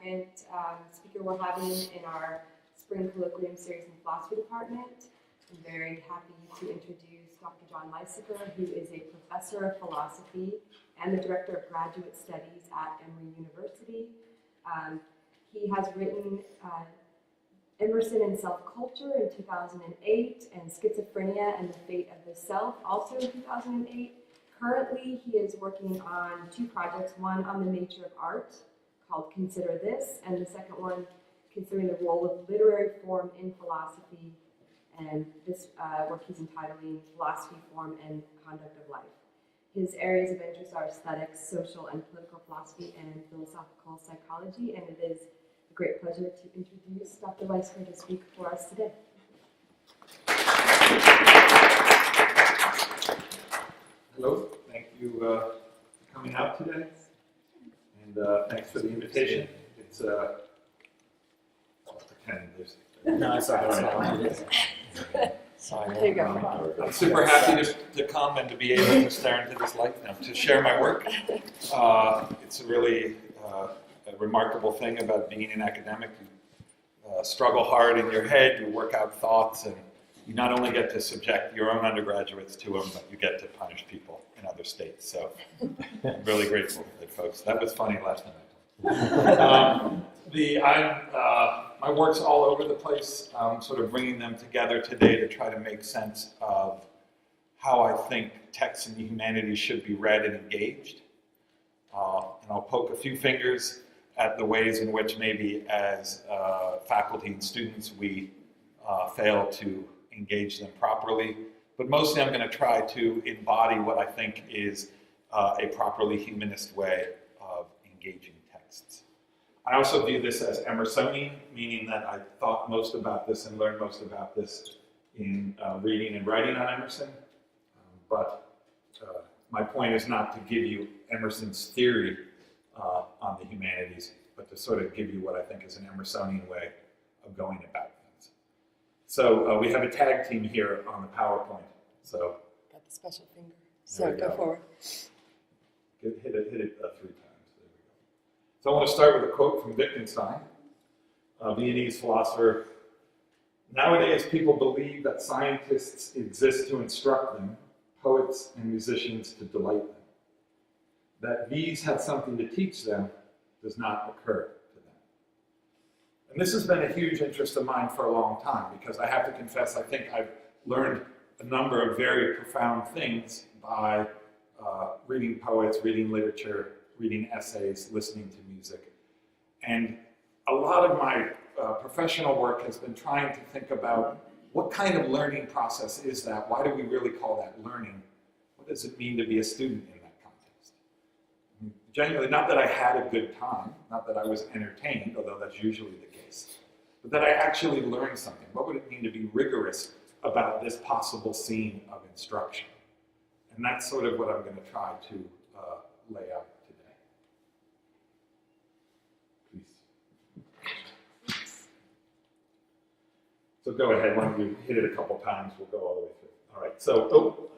second speaker we're having in our spring colloquium series in the philosophy department. I'm very happy to introduce Dr. John Lysaker, who is a professor of philosophy and the director of graduate studies at Emory University. He has written Emerson and Self-Culture in 2008 and Schizophrenia and the Fate of the Self, also in 2008. Currently, he is working on two projects, one on the nature of art called Consider This, and the second one considering the role of literary form in philosophy, and this work he's entitling Philosophy, Form, and Conduct of Life. His areas of interest are aesthetics, social and political philosophy, and philosophical psychology, and it is a great pleasure to introduce Dr. Lysaker to speak for us today. Hello, thank you for coming out today, and thanks for the invitation. It's, I'll pretend there's... No, it's all right. Sorry. There you go. I'm super happy to come and to be able to stare into this light now, to share my work. It's a really a remarkable thing about being an academic. You struggle hard in your head, you work out thoughts, and you not only get to subject your own undergraduates to them, but you get to punish people in other states. So I'm really grateful for that, folks. That was funny last night. My work's all over the place. I'm sort of bringing them together today to try to make sense of how I think texts in the humanities should be read and engaged. And I'll poke a few fingers at the ways in which maybe as faculty and students we fail to engage them properly. But mostly I'm going to try to embody what I think is a properly humanist way of engaging texts. I also view this as Emersonian, meaning that I thought most about this and learned most about this in reading and writing on Emerson. But my point is not to give you Emerson's theory on the humanities, but to sort of give you what I think is an Emersonian way of going about things. So we have a tag team here on the PowerPoint. So got the special finger. So go forward. Hit it 3 times. So I want to start with a quote from Wittgenstein, a Viennese philosopher. Nowadays, people believe that scientists exist to instruct them, poets and musicians to delight them. That these have something to teach them does not occur to them. And this has been a huge interest of mine for a long time, because I have to confess, I think I've learned a number of very profound things by reading poets, reading literature, reading essays, listening to music. And a lot of my professional work has been trying to think about what kind of learning process is that? Why do we really call that learning? What does it mean to be a student in that context? Genuinely, not that I had a good time, not that I was entertained, although that's usually the case, but that I actually learned something. What would it mean to be rigorous about this possible scene of instruction? And that's sort of what I'm going to try to lay out. So go ahead, why don't you hit it a couple times, we'll go all the way through. All right, so,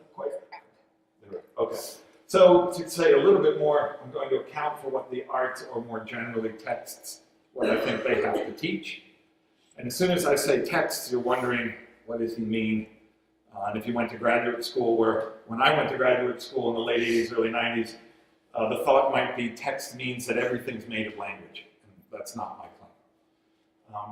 okay. So to say a little bit more, I'm going to account for what the arts, or more generally texts, what I think they have to teach. And as soon as I say texts, you're wondering, what does he mean? And if you went to graduate school, when I went to graduate school in the late 80s, early 90s, the thought might be text means that everything's made of language. And that's not my claim.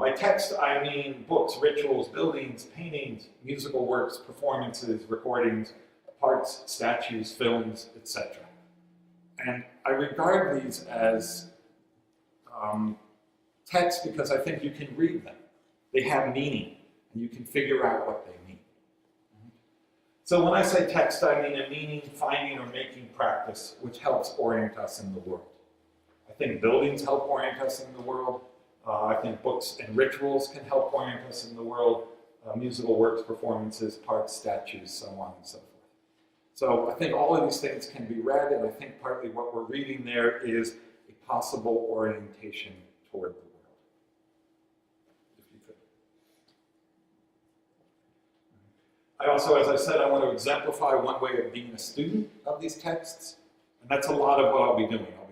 By text, I mean books, rituals, buildings, paintings, musical works, performances, recordings, parts, statues, films, etc. And I regard these as text because I think you can read them. They have meaning, and you can figure out what they mean. So when I say text, I mean a meaning, finding, or making practice which helps orient us in the world. I think buildings help orient us in the world. I think books and rituals can help orient us in the world. Musical works, performances, parts, statues, so on and so forth. So I think all of these things can be read, and I think partly what we're reading there is a possible orientation toward the world. If you could. I also, as I said, I want to exemplify one way of being a student of these texts, and that's a lot of what I'll be doing. I'll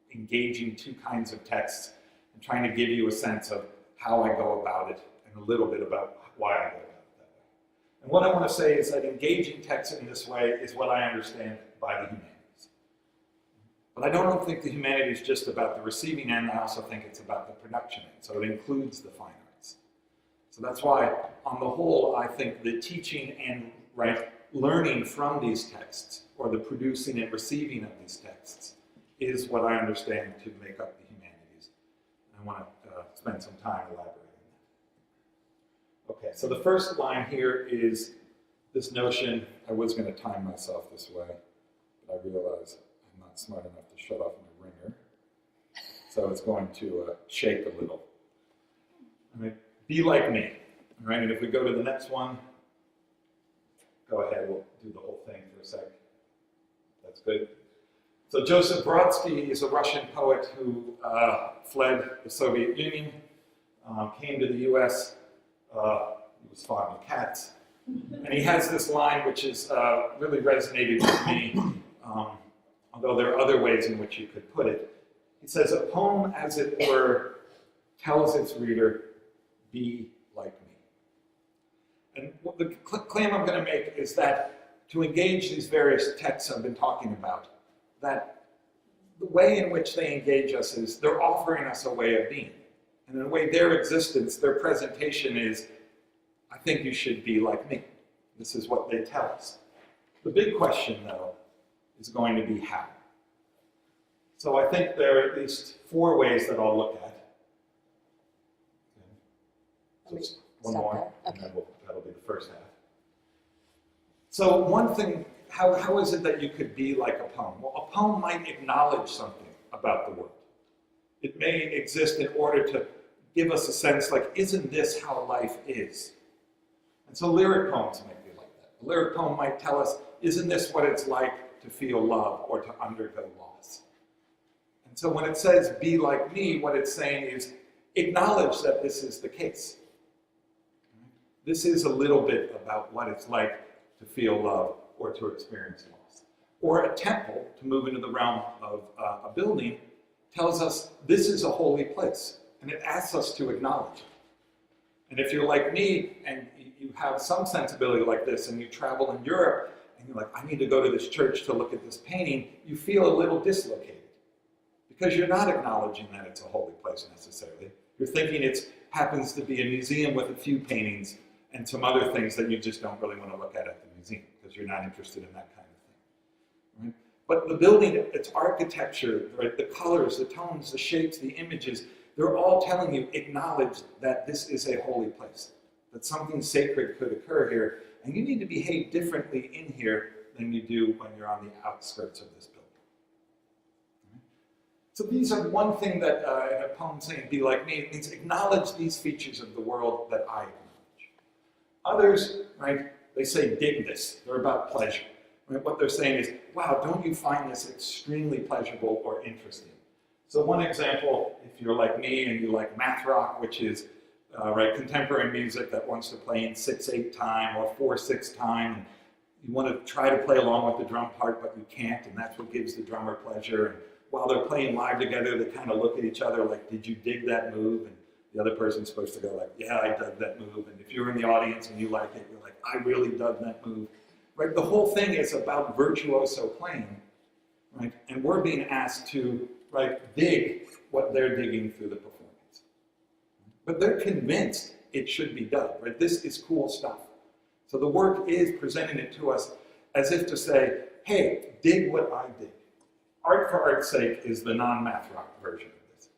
be engaging two kinds of texts and trying to give you a sense of how I go about it and a little bit about why I go about it that way. And what I want to say is that engaging text in this way is what I understand by the humanities. But I don't think the humanities is just about the receiving end, I also think it's about the production end, so it includes the fine arts. So that's why, on the whole, I think the teaching and learning from these texts, or the producing and receiving of these texts, is what I understand to make up the humanities. I want to spend some time elaborating on that. Okay, so the first line here is this notion. I was going to time myself this way, but I realize I'm not smart enough to shut off my ringer. So it's going to shake a little. All right, be like me. All right, and if we go to the next one, go ahead, we'll do the whole thing for a sec. That's good. So Joseph Brodsky is a Russian poet who fled the Soviet Union, came to the US. He was fond of cats. And he has this line which is really resonated with me, although there are other ways in which you could put it. He says, "A poem, as it were, tells its reader, be like me." And what the claim I'm going to make is that to engage these various texts I've been talking about, that the way in which they engage us is they're offering us a way of being. And in a way, their existence, their presentation is, I think you should be like me. This is what they tell us. The big question, though, is going to be how. So I think there are at least 4 ways that I'll look at. Okay. So one more, and then that'll be the first half. So one thing, how is it that you could be like a poem? Well, a poem might acknowledge something about the world. It may exist in order to give us a sense like, isn't this how life is? And so lyric poems might be like that. A lyric poem might tell us, isn't this what it's like to feel love or to undergo loss? And so when it says, be like me, what it's saying is, acknowledge that this is the case. This is a little bit about what it's like to feel love or to experience loss. Or a temple, to move into the realm of a building, tells us this is a holy place, and it asks us to acknowledge it. And if you're like me, and you have some sensibility like this, and you travel in Europe, and you're like, I need to go to this church to look at this painting, you feel a little dislocated. Because you're not acknowledging that it's a holy place necessarily. You're thinking it happens to be a museum with a few paintings and some other things that you just don't really want to look at the museum, because you're not interested in that kind of thing. Right? But the building, its architecture, right, the colors, the tones, the shapes, the images, they're all telling you, acknowledge that this is a holy place, that something sacred could occur here, and you need to behave differently in here than you do when you're on the outskirts of this building. Right? So these are one thing that in a poem saying, be like me, it means acknowledge these features of the world that I acknowledge. Others, right, they say, dig this. They're about pleasure. Right? What they're saying is, wow, don't you find this extremely pleasurable or interesting? So one example, if you're like me and you like math rock, which is contemporary music that wants to play in 6/8 time or 4/6 time, and you want to try to play along with the drum part, but you can't, and that's what gives the drummer pleasure. And while they're playing live together, they kind of look at each other like, did you dig that move? And the other person's supposed to go like, yeah, I dug that move. And if you're in the audience and you like it, you're like, I really dug that move. Right? The whole thing is about virtuoso playing, right? And we're being asked to, dig what they're digging through the performance. But they're convinced it should be done, right? This is cool stuff. So the work is presenting it to us as if to say, hey, dig what I dig. Art for art's sake is the non-math rock version of this.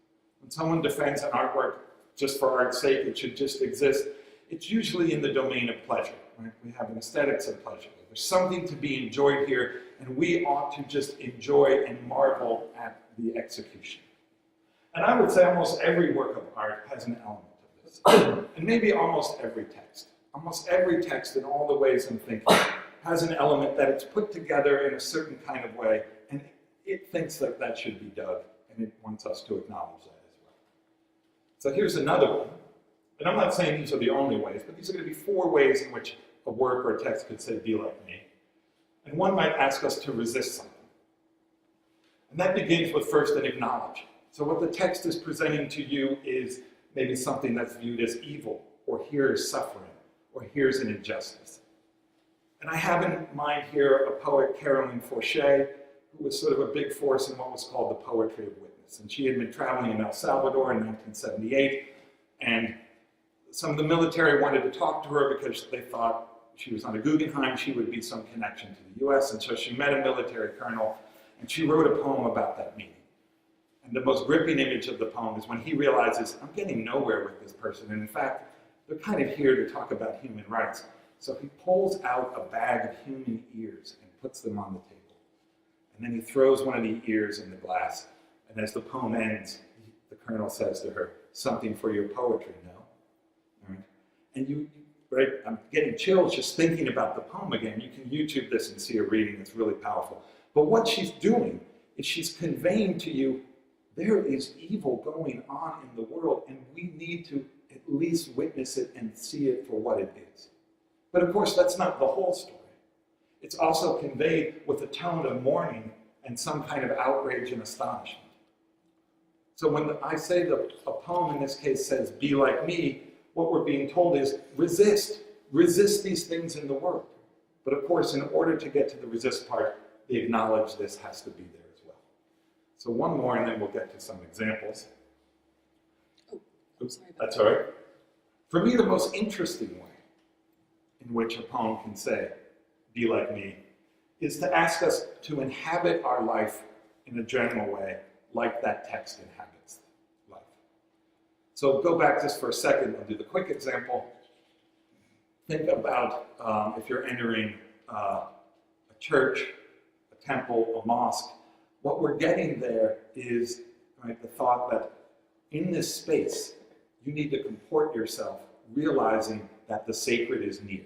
When someone defends an artwork just for art's sake, it should just exist, it's usually in the domain of pleasure. Right? We have an aesthetics of pleasure. There's something to be enjoyed here, and we ought to just enjoy and marvel at the execution. And I would say almost every work of art has an element of this. And maybe almost every text. Almost every text in all the ways I'm thinking has an element that it's put together in a certain kind of way, and it thinks that that should be dug, and it wants us to acknowledge that as well. So here's another one. And I'm not saying these are the only ways, but these are going to be 4 ways in which a work or a text could say, be like me. And one might ask us to resist something. And that begins with first an acknowledge. So what the text is presenting to you is maybe something that's viewed as evil, or here's suffering, or here's an injustice. And I have in mind here a poet, Caroline Forche, who was sort of a big force in what was called the poetry of witness. And she had been traveling in El Salvador in 1978, and some of the military wanted to talk to her because they thought she was on a Guggenheim, she would be some connection to the US, and so she met a military colonel, and she wrote a poem about that meeting. And the most gripping image of the poem is when he realizes, I'm getting nowhere with this person, and in fact, they're kind of here to talk about human rights. So he pulls out a bag of human ears and puts them on the table. And then he throws one of the ears in the glass, and as the poem ends, the colonel says to her, something for your poetry, no? All right? And right, I'm getting chills just thinking about the poem again. You can YouTube this and see a reading, it's really powerful. But what she's doing is she's conveying to you, there is evil going on in the world, and we need to at least witness it and see it for what it is. But of course, that's not the whole story. It's also conveyed with a tone of mourning and some kind of outrage and astonishment. So when I say a poem in this case says, be like me, what we're being told is resist. Resist these things in the world. But of course, in order to get to the resist part, the acknowledge this has to be there as well. So one more, and then we'll get to some examples. Oops, that's all right. For me, the most interesting way in which a poem can say, be like me, is to ask us to inhabit our life in a general way, like that text inhabits life. So go back just for a second, I'll do the quick example. Think about if you're entering a church, a temple, a mosque. What we're getting there is the thought that in this space, you need to comport yourself, realizing that the sacred is near.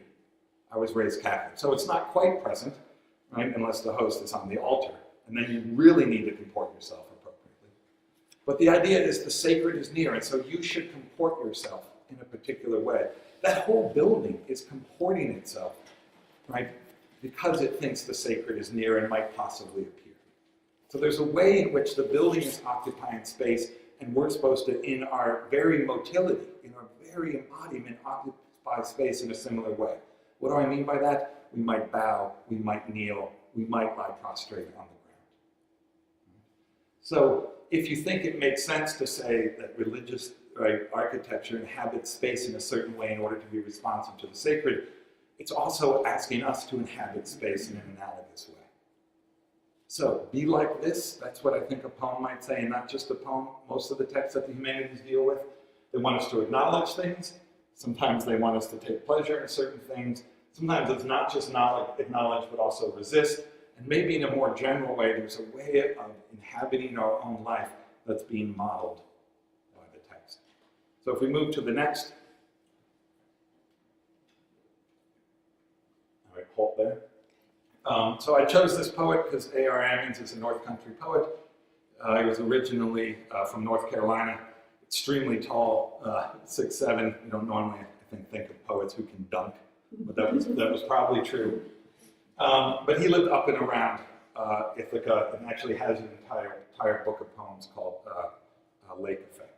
I was raised Catholic, so it's not quite present, right, unless the host is on the altar, and then you really need to comport yourself appropriately. But the idea is the sacred is near, and so you should comport yourself in a particular way. That whole building is comporting itself, right, because it thinks the sacred is near and might possibly appear. So there's a way in which the building is occupying space, and we're supposed to, in our very motility, in our very embodiment, occupy space in a similar way. What do I mean by that? We might bow, we might kneel, we might lie prostrate on the ground. So if you think it makes sense to say that religious architecture inhabits space in a certain way in order to be responsive to the sacred, it's also asking us to inhabit space in an analogous way. So be like this, that's what I think a poem might say, and not just a poem. Most of the texts that the humanities deal with, they want us to acknowledge things. Sometimes they want us to take pleasure in certain things. Sometimes it's not just acknowledge, but also resist. And maybe in a more general way, there's a way of inhabiting our own life that's being modeled by the text. So if we move to the next. All right, halt there. So I chose this poet because A.R. Ammons is a North Country poet. He was originally from North Carolina. Extremely tall, 6'7". You don't normally, I think of poets who can dunk, but that was probably true. But he lived up and around Ithaca and actually has an entire book of poems called Lake Effect.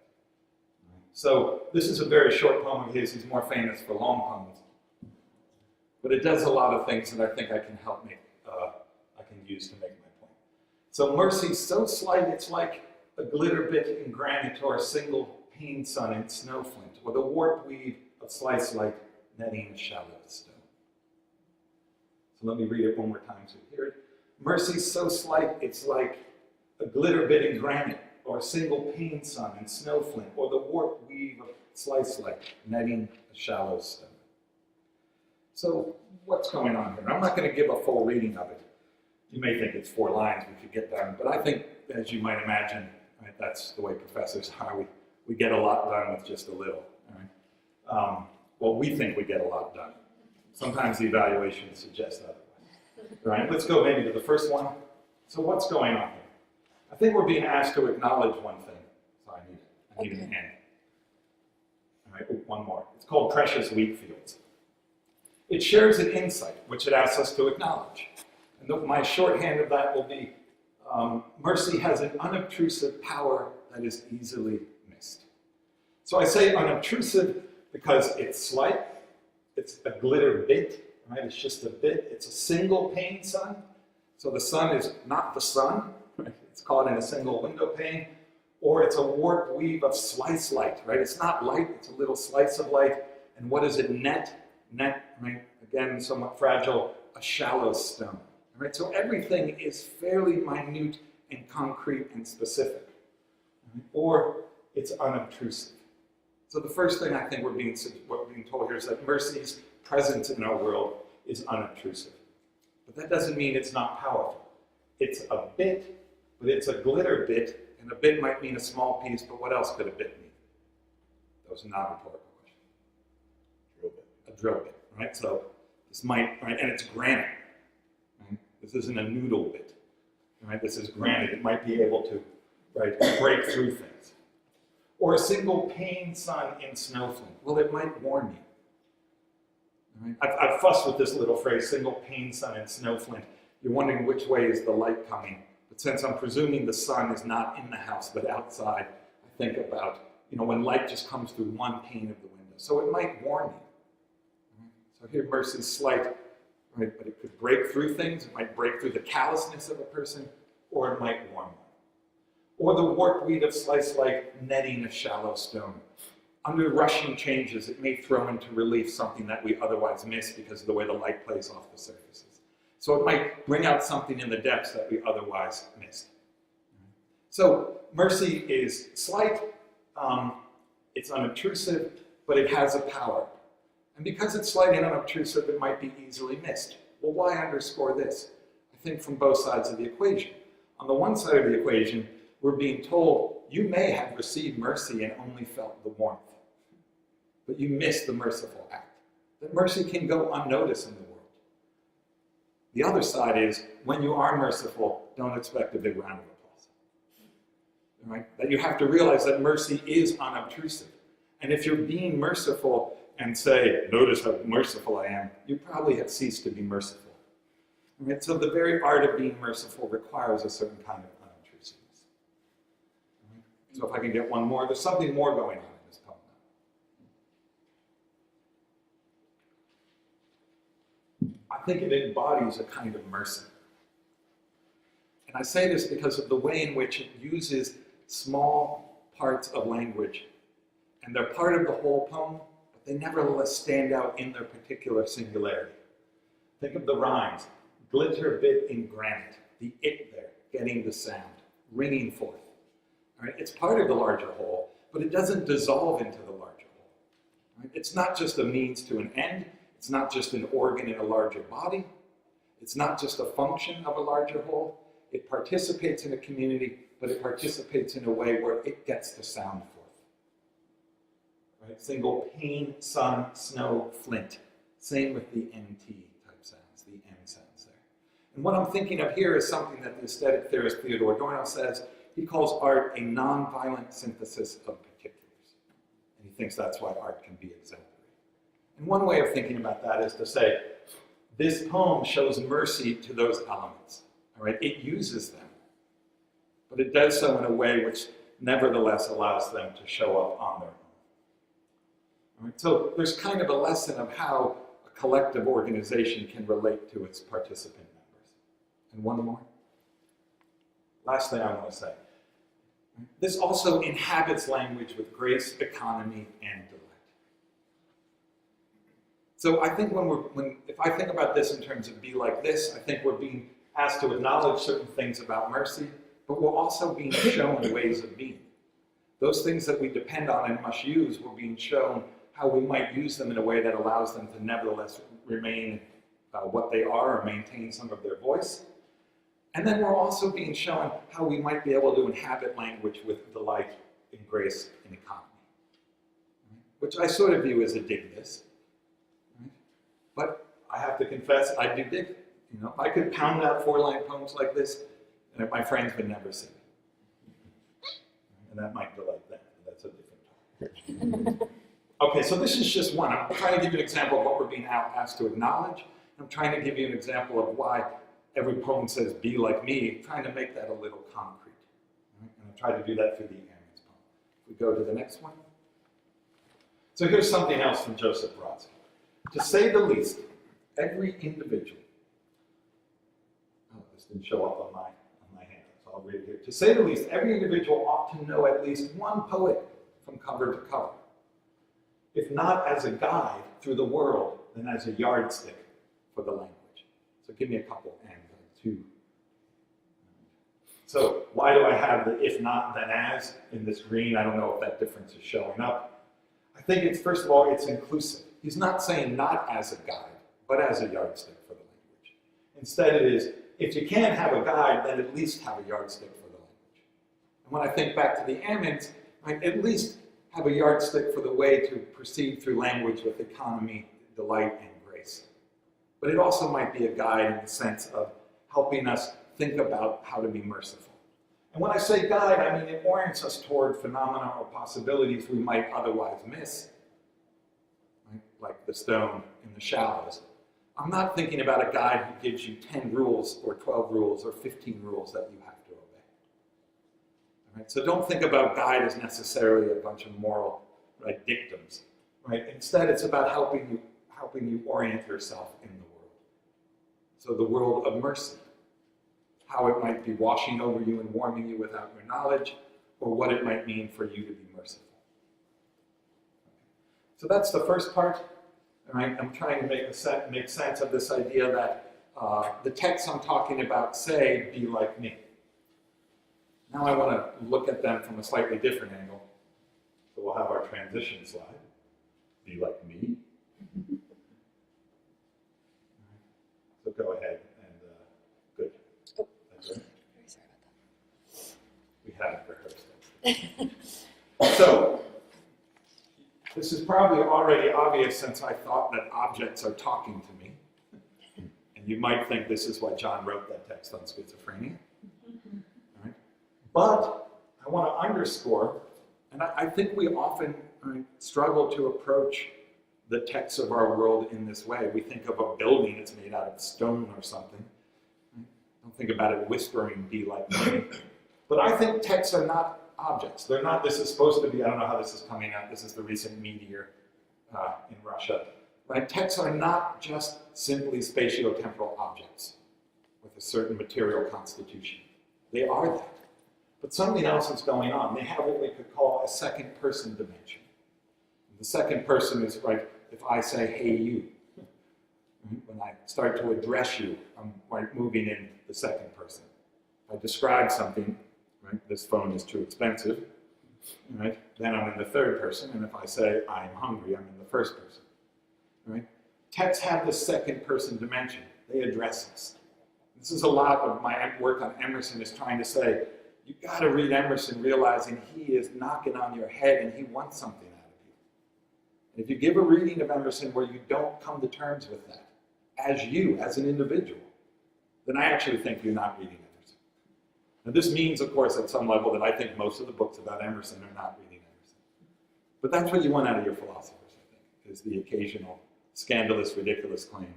So this is a very short poem of his. He's more famous for long poems. But it does a lot of things that I think I can use to make my point. So mercy's so slight, it's like a glitter bit in granite or a single pane sun in snowflint, or the warp weave of slice like netting a shallow stone. So let me read it one more time so you hear it. Mercy's so slight, it's like a glitter bit in granite, or a single pane sun in snowflint, or the warp weave of slice like netting a shallow stone. So what's going on here? I'm not going to give a full reading of it. You may think it's 4 lines we could get done, but I think, as you might imagine, right, that's the way professors are. We get a lot done with just a little. Right? Well, we think we get a lot done. Sometimes the evaluation suggests otherwise. Right? Let's go maybe to the first one. So what's going on here? I think we're being asked to acknowledge one thing. So I need an end. All right, one more. It's called Precious Wheat Fields. It shares an insight, which it asks us to acknowledge. And my shorthand of that will be, mercy has an unobtrusive power that is easily missed. So I say unobtrusive because it's slight, it's a glitter bit, right? It's just a bit, it's a single pane sun. So the sun is not the sun, right? It's caught in a single window pane, or it's a warped weave of slice light, right? It's not light, it's a little slice of light. And what is it? Net, right? Again, somewhat fragile, a shallow stone, right? So everything is fairly minute and concrete and specific, right? Or it's unobtrusive. So the first thing I think what we're being told here is that mercy's presence in our world is unobtrusive. But that doesn't mean it's not powerful. It's a bit, but it's a glitter bit, and a bit might mean a small piece, but what else could a bit mean? That was not a rhetorical question. Drill bit. A drill bit, right? So this might, right, and it's granite. Right? This isn't a noodle bit, right? This is granite. It might be able to, right, break through things. Or a single pane sun in snowflake. Well, it might warn you. Right? I've fussed with this little phrase, single pane sun in snowflake. You're wondering which way is the light coming. But since I'm presuming the sun is not in the house but outside, I think about, when light just comes through one pane of the window. So it might warn you. Right? So here mercy's slight, right? But it could break through things. It might break through the callousness of a person, or it might warn you. Or the warped weed of slice like netting a shallow stone. Under rushing changes, it may throw into relief something that we otherwise miss because of the way the light plays off the surfaces. So it might bring out something in the depths that we otherwise missed. So mercy is slight, it's unobtrusive, but it has a power. And because it's slight and unobtrusive, it might be easily missed. Well, why underscore this? I think from both sides of the equation. On the one side of the equation, we're being told, you may have received mercy and only felt the warmth, but you missed the merciful act. That mercy can go unnoticed in the world. The other side is, when you are merciful, don't expect a big round of applause. Right? That you have to realize that mercy is unobtrusive. And if you're being merciful and say, notice how merciful I am, you probably have ceased to be merciful. Right? So the very art of being merciful requires a certain kind of unobtrusiveness. Right? So if I can get one more, there's something more going on in this poem now. I think it embodies a kind of mercy. And I say this because of the way in which it uses small parts of language. And they're part of the whole poem, but they nevertheless stand out in their particular singularity. Think of the rhymes. Glitter bit in granite, the it there, getting the sound, ringing forth. All right? It's part of the larger whole, but it doesn't dissolve into the larger whole. Right? It's not just a means to an end. It's not just an organ in a larger body. It's not just a function of a larger whole. It participates in a community, but it participates in a way where it gets to sound forth. Right? Single pane, sun, snow, flint. Same with the NT type sounds, the M sounds there. And what I'm thinking of here is something that the aesthetic theorist Theodore Adorno says. He calls art a non-violent synthesis of particulars. And he thinks that's why art can be exemplary. And one way of thinking about that is to say, this poem shows mercy to those elements. All right? It uses them, but it does so in a way which nevertheless allows them to show up on their own. All right? So there's kind of a lesson of how a collective organization can relate to its participant members. And one more. Last thing I want to say. This also inhabits language with grace, economy, and delight. So I think if I think about this in terms of be like this, I think we're being asked to acknowledge certain things about mercy, but we're also being shown ways of being. Those things that we depend on and must use, we're being shown how we might use them in a way that allows them to nevertheless remain what they are or maintain some of their voice. And then we're also being shown how we might be able to inhabit language with delight and grace and economy, which I sort of view as a dig this. But I have to confess, I do dig it. If I could pound out 4-line poems like this, my friends would never see me. And that might delight them, but that's a different topic. Okay, so this is just one. I'm trying to give you an example of what we're being asked to acknowledge. I'm trying to give you an example of why every poem says, be like me, trying to make that a little concrete. Right? And I try to do that through the Ammons. we go to the next one. So here's something else from Joseph Brodsky. To say the least, every individual, oh, this didn't show up on my hand, so I'll read it here. To say the least, every individual ought to know at least one poet from cover to cover. If not as a guide through the world, then as a yardstick for the language. So give me a couple and two. So why do I have the if not then as in this green? I don't know if that difference is showing up. I think it's, first of all, it's inclusive. He's not saying not as a guide, but as a yardstick for the language. Instead it is, if you can't have a guide, then at least have a yardstick for the language. And when I think back to the Ammons, right, at least have a yardstick for the way to proceed through language with economy, delight, and grace. But it also might be a guide in the sense of helping us think about how to be merciful. And when I say guide, I mean it orients us toward phenomena or possibilities we might otherwise miss, right? Like the stone in the shallows. I'm not thinking about a guide who gives you 10 rules or 12 rules or 15 rules that you have to obey. All right? So don't think about guide as necessarily a bunch of moral, right, dictums. Right? Instead, it's about helping you orient yourself in the world. So the world of mercy, how it might be washing over you and warming you without your knowledge, or what it might mean for you to be merciful. So that's the first part. All right? I'm trying to make sense of this idea that the texts I'm talking about say, be like me. Now I want to look at them from a slightly different angle. So we'll have our transition slide. Be like me. So go ahead and good. Oh, That's right. very sorry about We haven't rehearsed it. So this is probably already obvious since I thought that objects are talking to me. And you might think this is why John wrote that text on schizophrenia. All right? But I want to underscore, and I think we often struggle to approach the texts of our world in this way. We think of a building that's made out of stone or something. Don't think about it whispering, be like me. But I think texts are not objects. They're not, this is supposed to be, I don't know how this is coming out, this is the recent meteor in Russia. Right? Texts are not just simply spatiotemporal objects with a certain material constitution. They are that. But something else is going on. They have what we could call a second person dimension. The second person is, right, if I say, hey, you, when I start to address you, I'm moving in the second person. If I describe something, right, this phone is too expensive, right, then I'm in the third person, and if I say, I'm hungry, I'm in the first person, right? Texts have this second person dimension. They address us. This is a lot of my work on Emerson is trying to say, you've got to read Emerson realizing he is knocking on your head and he wants something out of you. And if you give a reading of Emerson where you don't come to terms with that, as you, as an individual, then I actually think you're not reading Emerson. Now this means, of course, at some level that I think most of the books about Emerson are not reading Emerson. But that's what you want out of your philosophers, I think, is the occasional scandalous, ridiculous claim.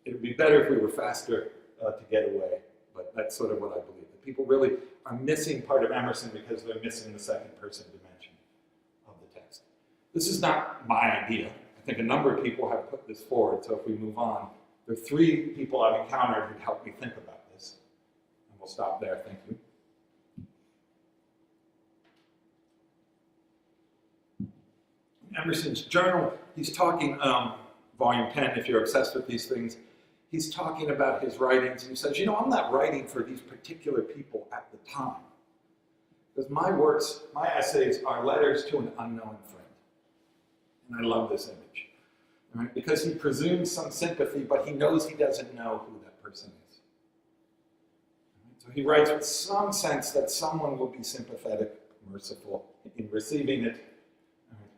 It would be better if we were faster to get away, but that's sort of what I believe. That people really are missing part of Emerson because they're missing the second person dimension of the text. This is not my idea. I think a number of people have put this forward, so if we move on, there are 3 people I've encountered who helped me think about this. And we'll stop there, thank you. In Emerson's journal, he's talking, volume 10, if you're obsessed with these things, he's talking about his writings, and he says, you know, I'm not writing for these particular people at the time. Because my works, my essays are letters to an unknown friend. And I love this image. Right? Because he presumes some sympathy, but he knows he doesn't know who that person is. Right? So he writes with some sense that someone will be sympathetic, merciful in receiving it, right?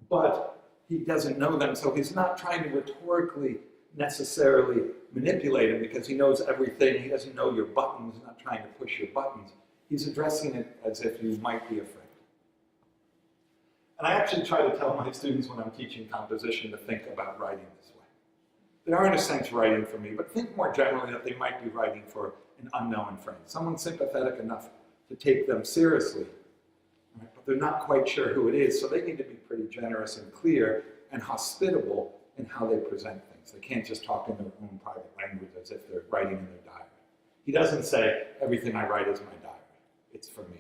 But he doesn't know them, so he's not trying to rhetorically necessarily manipulate him because he knows everything. He doesn't know your buttons. He's not trying to push your buttons. He's addressing it as if you might be a friend. And I actually try to tell my students when I'm teaching composition to think about writing this way. They are, in a sense, writing for me, but think more generally that they might be writing for an unknown friend, someone sympathetic enough to take them seriously, right, but they're not quite sure who it is, so they need to be pretty generous and clear and hospitable in how they present things. They can't just talk in their own private language as if they're writing in their diary. He doesn't say, everything I write is my diary. It's for me.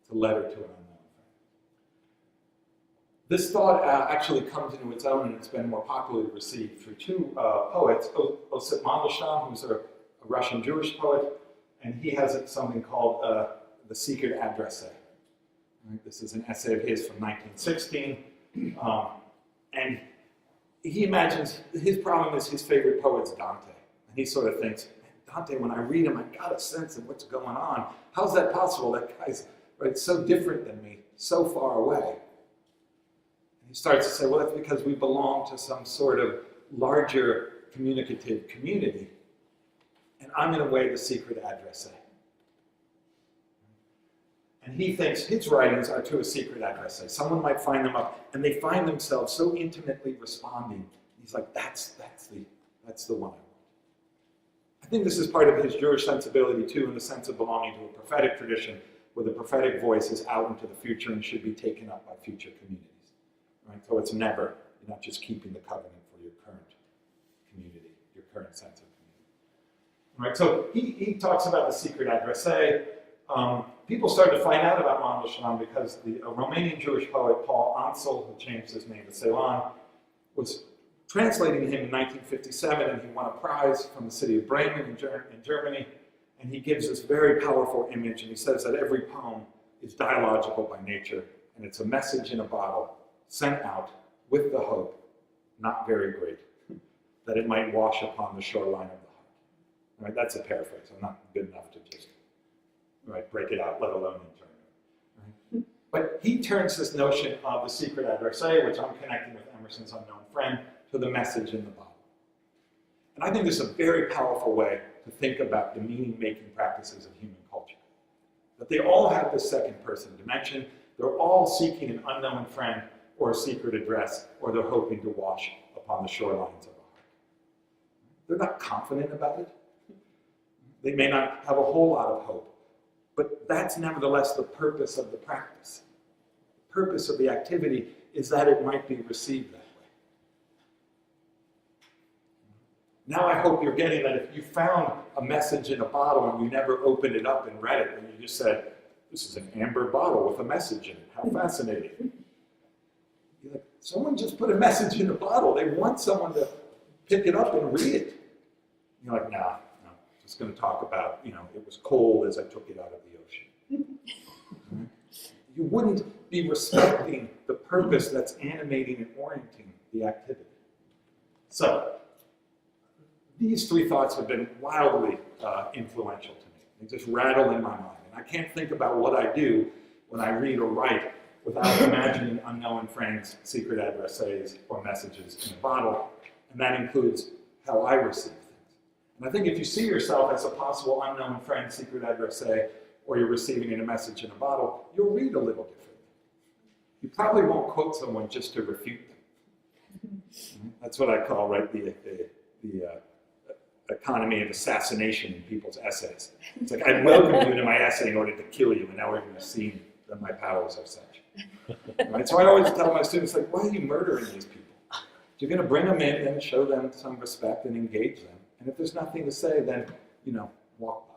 It's a letter to an unknown friend. This thought actually comes into its own, and it's been more popularly received through two poets, Osip Mandelstam, who's a Russian Jewish poet, and he has something called The Secret Addressee. Right? This is an essay of his from 1916, and he imagines, his problem is his favorite poet's Dante, and he sort of thinks, Dante, when I read him, I got a sense of what's going on. How's that possible? That guy's so different than me, so far away. And he starts to say, well, that's because we belong to some sort of larger communicative community, and I'm in a way the secret addressee. And he thinks his writings are to a secret addressee. Someone might find them up, and they find themselves so intimately responding. He's like, that's the one I want. I think this is part of his Jewish sensibility too, in the sense of belonging to a prophetic tradition, where the prophetic voice is out into the future and should be taken up by future communities. Right? So it's never, you're not just keeping the covenant for your current community, your current sense of community. Right? So he talks about the secret addressee. People started to find out about Mandelstam because a Romanian Jewish poet, Paul Ansel, who changed his name to Celan, was translating him in 1957, and he won a prize from the city of Bremen in Germany. And he gives this very powerful image, and he says that every poem is dialogical by nature, and it's a message in a bottle sent out with the hope, not very great, that it might wash upon the shoreline of the heart. Right? That's a paraphrase. I'm not good enough to just break it out, let alone in German. Right? But he turns this notion of the secret addressee, which I'm connecting with Emerson's unknown friend, to the message in the bottle. And I think this is a very powerful way to think about the meaning-making practices of human culture. That they all have this second-person dimension. They're all seeking an unknown friend or a secret address, or they're hoping to wash upon the shorelines of a heart. They're not confident about it. They may not have a whole lot of hope. But that's nevertheless the purpose of the practice. The purpose of the activity is that it might be received that way. Now I hope you're getting that if you found a message in a bottle and you never opened it up and read it, and you just said, this is an amber bottle with a message in it. How fascinating. You're like, someone just put a message in a bottle. They want someone to pick it up and read it. And you're like, nah. It's going to talk about, it was cold as I took it out of the ocean. Right? You wouldn't be respecting the purpose that's animating and orienting the activity. So, these three thoughts have been wildly influential to me. They just rattle in my mind. And I can't think about what I do when I read or write without imagining unknown friends, secret addressees, or messages in a bottle. And that includes how I receive. And I think if you see yourself as a possible unknown friend, secret addressee, or you're receiving a message in a bottle, you'll read a little differently. You probably won't quote someone just to refute them. That's what I call, the economy of assassination in people's essays. It's like, I welcome you to my essay in order to kill you, and now we're going to see that my powers are such. Right? So I always tell my students, why are you murdering these people? You're going to bring them in and show them some respect and engage them. And if there's nothing to say, then, walk by.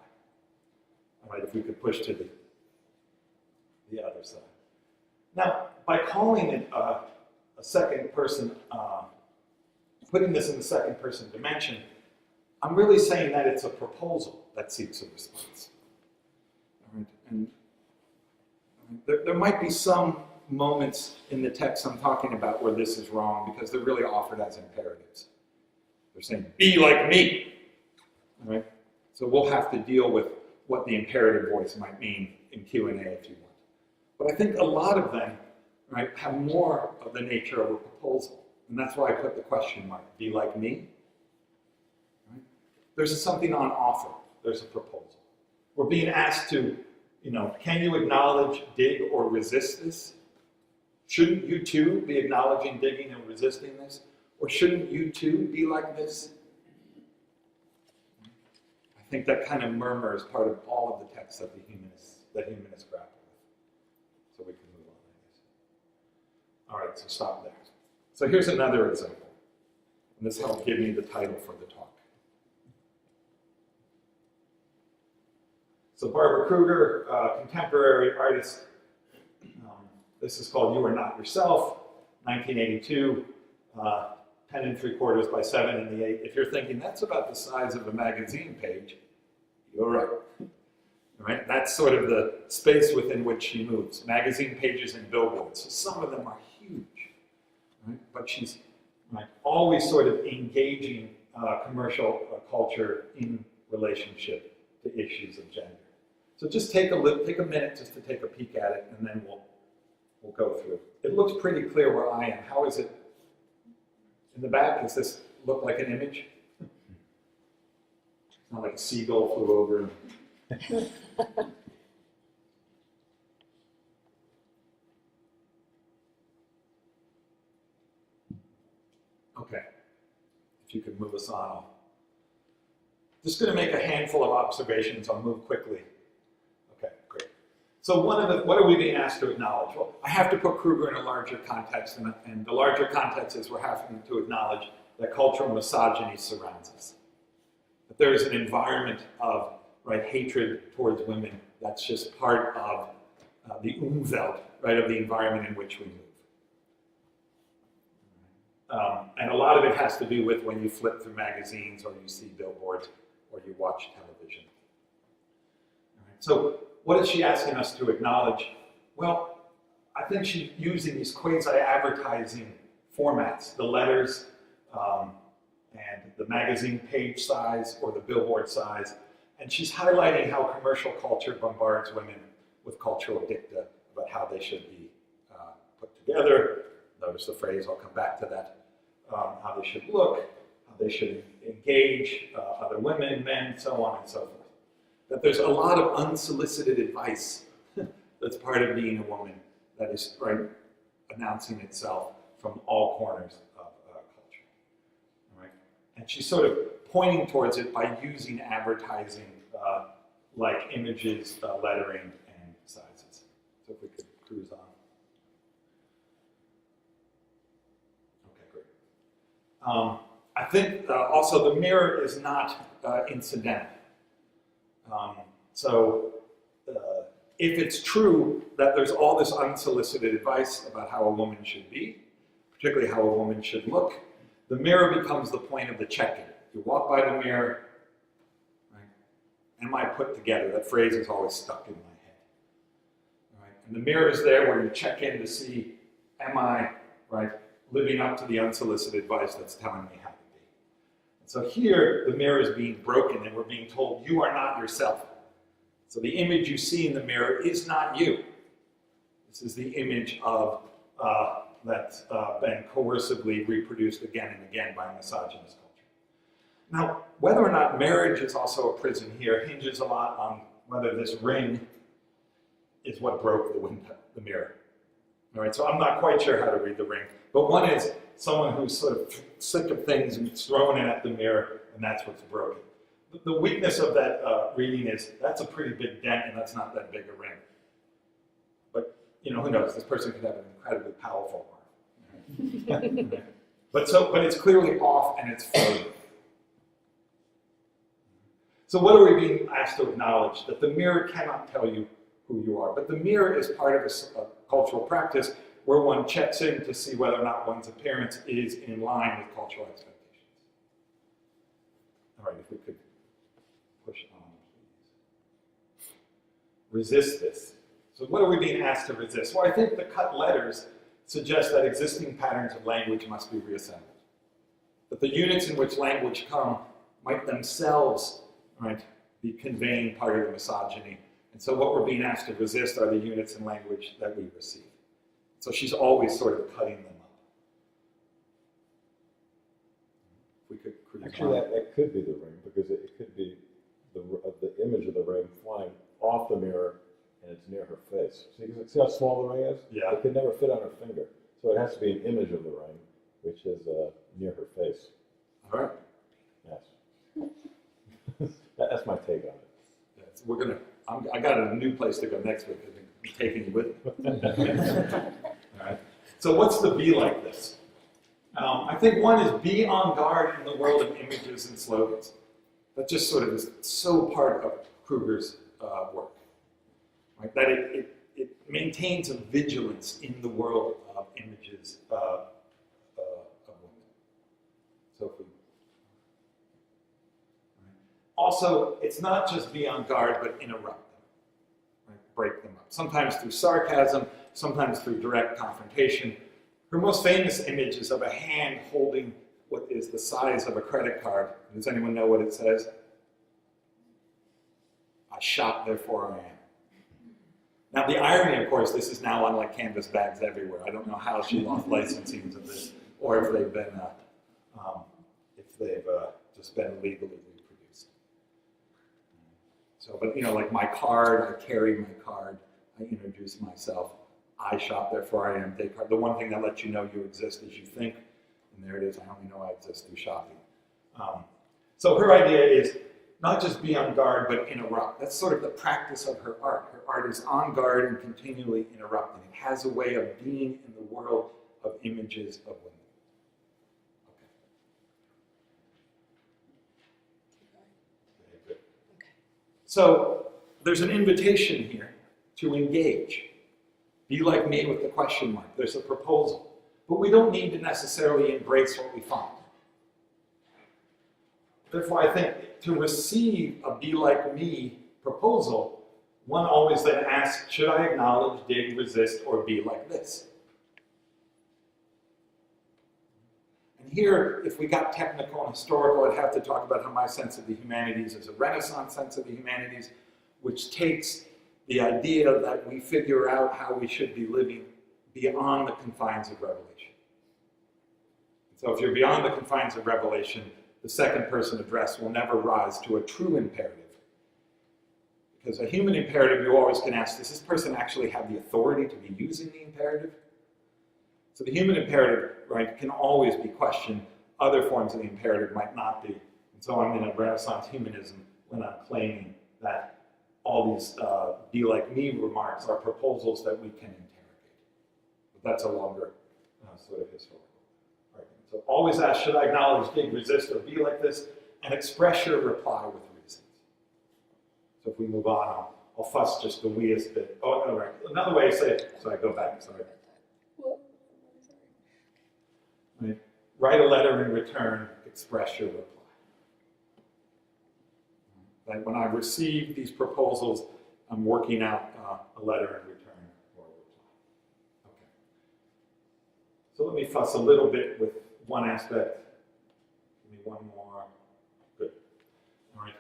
All right, if we could push to the other side. Now, by calling it a second person, putting this in the second person dimension, I'm really saying that it's a proposal that seeks a response. All right, and there might be some moments in the text I'm talking about where this is wrong, because they're really offered as imperatives. They're saying, be like me. All right? So we'll have to deal with what the imperative voice might mean in Q&A if you want. But I think a lot of them have more of the nature of a proposal. And that's why I put the question mark, be like me. Right? There's something on offer. There's a proposal. We're being asked to, can you acknowledge, dig, or resist this? Shouldn't you too be acknowledging, digging, and resisting this? Or shouldn't you too be like this? I think that kind of murmur is part of all of the texts that the humanists grapple with. So we can move on. All right, so stop there. So here's another example. And this helped give me the title for the talk. So Barbara Kruger, contemporary artist. This is called You Are Not Yourself, 1982, 10 3/4 by 7 8. If you're thinking that's about the size of a magazine page, you're right. All right? That's sort of the space within which she moves. Magazine pages and billboards. So some of them are huge, right? But she's always sort of engaging commercial culture in relationship to issues of gender. So just take a minute just to take a peek at it, and then we'll go through. It looks pretty clear where I am. How is it in the back? Does this look like an image? It's not like a seagull flew over. Okay. If you could move us on. Just going to make a handful of observations. I'll move quickly. Okay, great. So what are we being asked to acknowledge? Well, I have to put Kruger in a larger context, and the larger context is we're having to acknowledge that cultural misogyny surrounds us. That there is an environment of hatred towards women that's just part of the Umwelt, of the environment in which we move. And a lot of it has to do with when you flip through magazines or you see billboards or you watch television. All right. So what is she asking us to acknowledge? Well, I think she's using these quasi-advertising formats, the letters and the magazine page size or the billboard size, and she's highlighting how commercial culture bombards women with cultural dicta about how they should be put together. Notice the phrase, I'll come back to that. How they should look, how they should engage other women, men, so on and so forth. That there's a lot of unsolicited advice that's part of being a woman that is announcing itself from all corners of culture. All right? And she's sort of pointing towards it by using advertising like images, lettering, and sizes. So if we could cruise on. I think also the mirror is not incidental. If it's true that there's all this unsolicited advice about how a woman should be, particularly how a woman should look, the mirror becomes the point of the check-in. You walk by the mirror, am I put together? That phrase is always stuck in my head. All right? And the mirror is there where you check in to see, am I, living up to the unsolicited advice that's telling me how to be. And so here, the mirror is being broken, and we're being told, you are not yourself. So the image you see in the mirror is not you. This is the image of that's been coercively reproduced again and again by a misogynist culture. Now, whether or not marriage is also a prison here hinges a lot on whether this ring is what broke the mirror. All right, so I'm not quite sure how to read the ring. But one is someone who's sort of sick of things and throwing it at the mirror, and that's what's broken. The weakness of that reading is that's a pretty big dent, and that's not that big a ring. But who knows? This person could have an incredibly powerful arm. But it's clearly off, and it's floating. So what are we being asked to acknowledge? That the mirror cannot tell you who you are, but the mirror is part of a cultural practice where one checks in to see whether or not one's appearance is in line with cultural expectations. All right, if we could push on, please. Resist this. So what are we being asked to resist? Well, I think the cut letters suggest that existing patterns of language must be reassembled. That the units in which language come might themselves be conveying part of the misogyny. And so what we're being asked to resist are the units in language that we receive. So she's always sort of cutting them up. If we could actually, that could be the ring, because it could be the image of the ring flying off the mirror, and it's near her face. See how small the ring is? Yeah. It could never fit on her finger. So it has to be an image of the ring, which is near her face. All right. Yes. That's my take on it. Yes, I got a new place to go next week. I'm taking you with me. All right. So what's the be like this? I think one is be on guard in the world of images and slogans. That just sort of is so part of Kruger's work. Right? That it maintains a vigilance in the world of images of women. So if we, also, it's not just be on guard, but interrupt them, right? Break them up. Sometimes through sarcasm, sometimes through direct confrontation. Her most famous image is of a hand holding what is the size of a credit card. Does anyone know what it says? I shop, therefore I am. Now the irony, of course, this is now on like canvas bags everywhere. I don't know how she lost licensing of this, or if they've been, just been legally reproduced. So, but like my card, I carry my card, I introduce myself. I shop, therefore I am. Descartes. The one thing that lets you know you exist is you think, and there it is. I only know I exist through shopping. So her idea is not just be on guard, but interrupt. That's sort of the practice of her art. Her art is on guard and continually interrupting. It has a way of being in the world of images of women. Okay. So there's an invitation here to engage. Be like me with the question mark. There's a proposal. But we don't need to necessarily embrace what we find. Therefore, I think to receive a be like me proposal, one always then asks, should I acknowledge, dig, resist, or be like this? And here, if we got technical and historical, I'd have to talk about how my sense of the humanities is a Renaissance sense of the humanities, which takes the idea that we figure out how we should be living beyond the confines of revelation. So if you're beyond the confines of revelation, the second person address will never rise to a true imperative. Because a human imperative, you always can ask, does this person actually have the authority to be using the imperative? So the human imperative, right, can always be questioned. Other forms of the imperative might not be. And so I'm in a Renaissance humanism when I'm claiming that all these be like me remarks are proposals that we can interrogate. But that's a longer sort of historical argument. So always ask, should I acknowledge, dig, resist, or be like this? And express your reply with reasons. So if we move on, I'll fuss just the weest bit. Oh, no, right. Another way to say it, so I go back, sorry. Right. Write a letter in return, express your reply. Like when I receive these proposals, I'm working out a letter in return or a reply. Okay. So let me fuss a little bit with one aspect. Give me one more. Good. All right.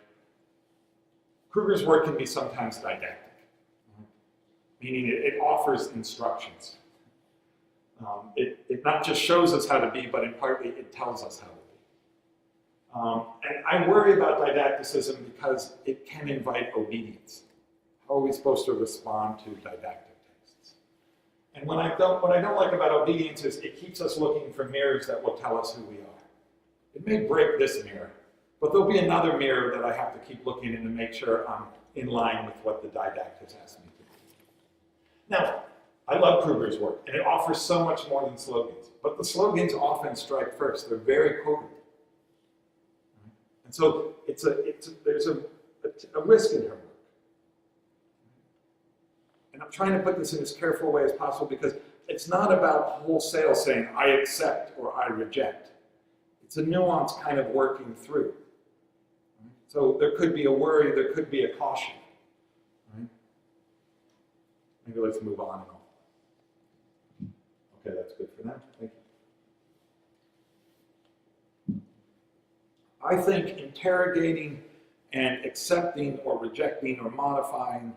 Kruger's work can be sometimes didactic, meaning it offers instructions. It not just shows us how to be, but in partly it tells us how to be. And I worry about didacticism because it can invite obedience. How are we supposed to respond to didactic texts? And what I don't like about obedience is it keeps us looking for mirrors that will tell us who we are. It may break this mirror, but there'll be another mirror that I have to keep looking in to make sure I'm in line with what the didactic has asked me to do. Now, I love Kruger's work, and it offers so much more than slogans. But the slogans often strike first. They're very potent. And so there's a risk in her work. And I'm trying to put this in as careful a way as possible because it's not about wholesale saying, I accept or I reject. It's a nuanced kind of working through. So there could be a worry, there could be a caution. Right? Maybe let's move on and on. Okay, that's good for now. Thank you. I think interrogating and accepting or rejecting or modifying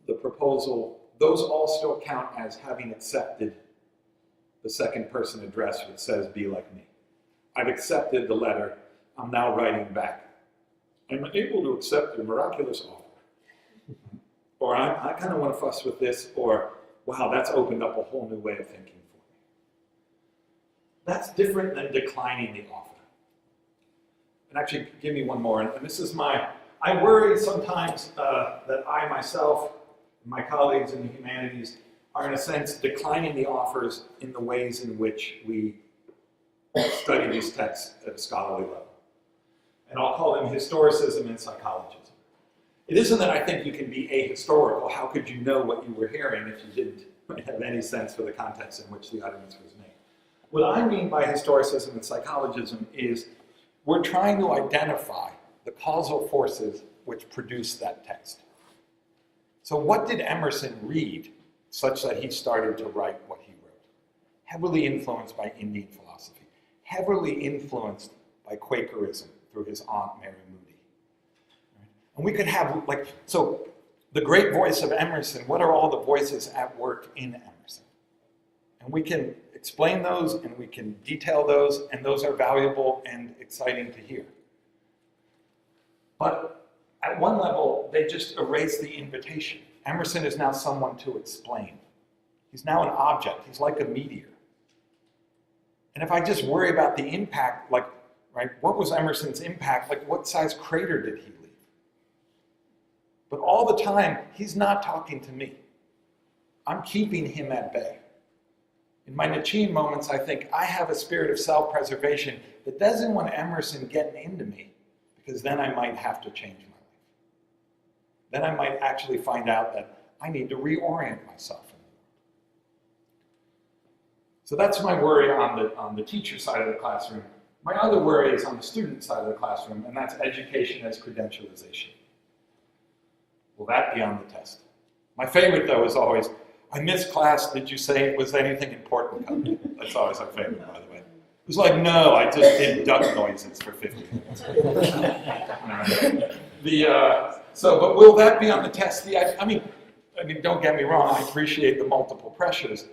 the proposal, those all still count as having accepted the second person address which says, be like me. I've accepted the letter, I'm now writing back. I'm able to accept your miraculous offer. Or I kind of want to fuss with this, or wow, that's opened up a whole new way of thinking for me. That's different than declining the offer. And actually, give me one more, and this is I worry sometimes that I myself, my colleagues in the humanities, are, in a sense, declining the offers in the ways in which we study these texts at a scholarly level. And I'll call them historicism and psychologism. It isn't that I think you can be ahistorical. How could you know what you were hearing if you didn't have any sense for the context in which the utterance was made? What I mean by historicism and psychologism is we're trying to identify the causal forces which produce that text. So what did Emerson read such that he started to write what he wrote? Heavily influenced by Indian philosophy, heavily influenced by Quakerism through his aunt Mary Moody. And we could have, so the great voice of Emerson, what are all the voices at work in Emerson? And we can explain those and we can detail those, and those are valuable and exciting to hear. But at one level, they just erase the invitation. Emerson is now someone to explain. He's now an object. He's like a meteor. And if I just worry about the impact, what was Emerson's impact? What size crater did he leave? But all the time, he's not talking to me. I'm keeping him at bay. In my Nietzschean moments, I think I have a spirit of self-preservation that doesn't want Emerson getting into me, because then I might have to change my life. Then I might actually find out that I need to reorient myself in the world. So that's my worry on the teacher side of the classroom. My other worry is on the student side of the classroom, and that's education as credentialization. Will that be on the test? My favorite, though, is always, I missed class, did you say it was anything important coming? That's always our favorite, by the way. It was like, no, I just did duck noises for 50 minutes. But will that be on the test? I mean, don't get me wrong, I appreciate the multiple pressures,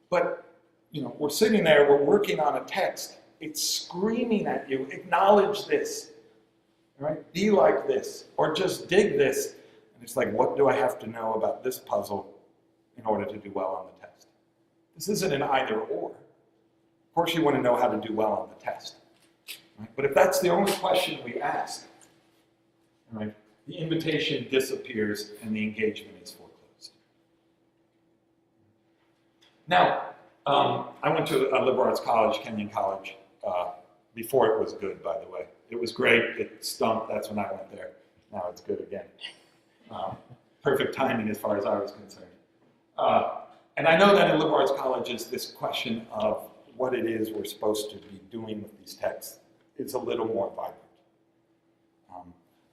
but we're sitting there, we're working on a text, it's screaming at you, acknowledge this, right? Be like this, or just dig this. And it's like, what do I have to know about this puzzle in order to do well on the test? This isn't an either or. Of course you want to know how to do well on the test. Right? But if that's the only question we ask, right, the invitation disappears and the engagement is foreclosed. Now, I went to a liberal arts college, Kenyon College, before it was good, by the way. It was great, it stunk, that's when I went there. Now it's good again. Perfect timing as far as I was concerned. And I know that in liberal arts colleges, this question of what it is we're supposed to be doing with these texts is a little more vibrant.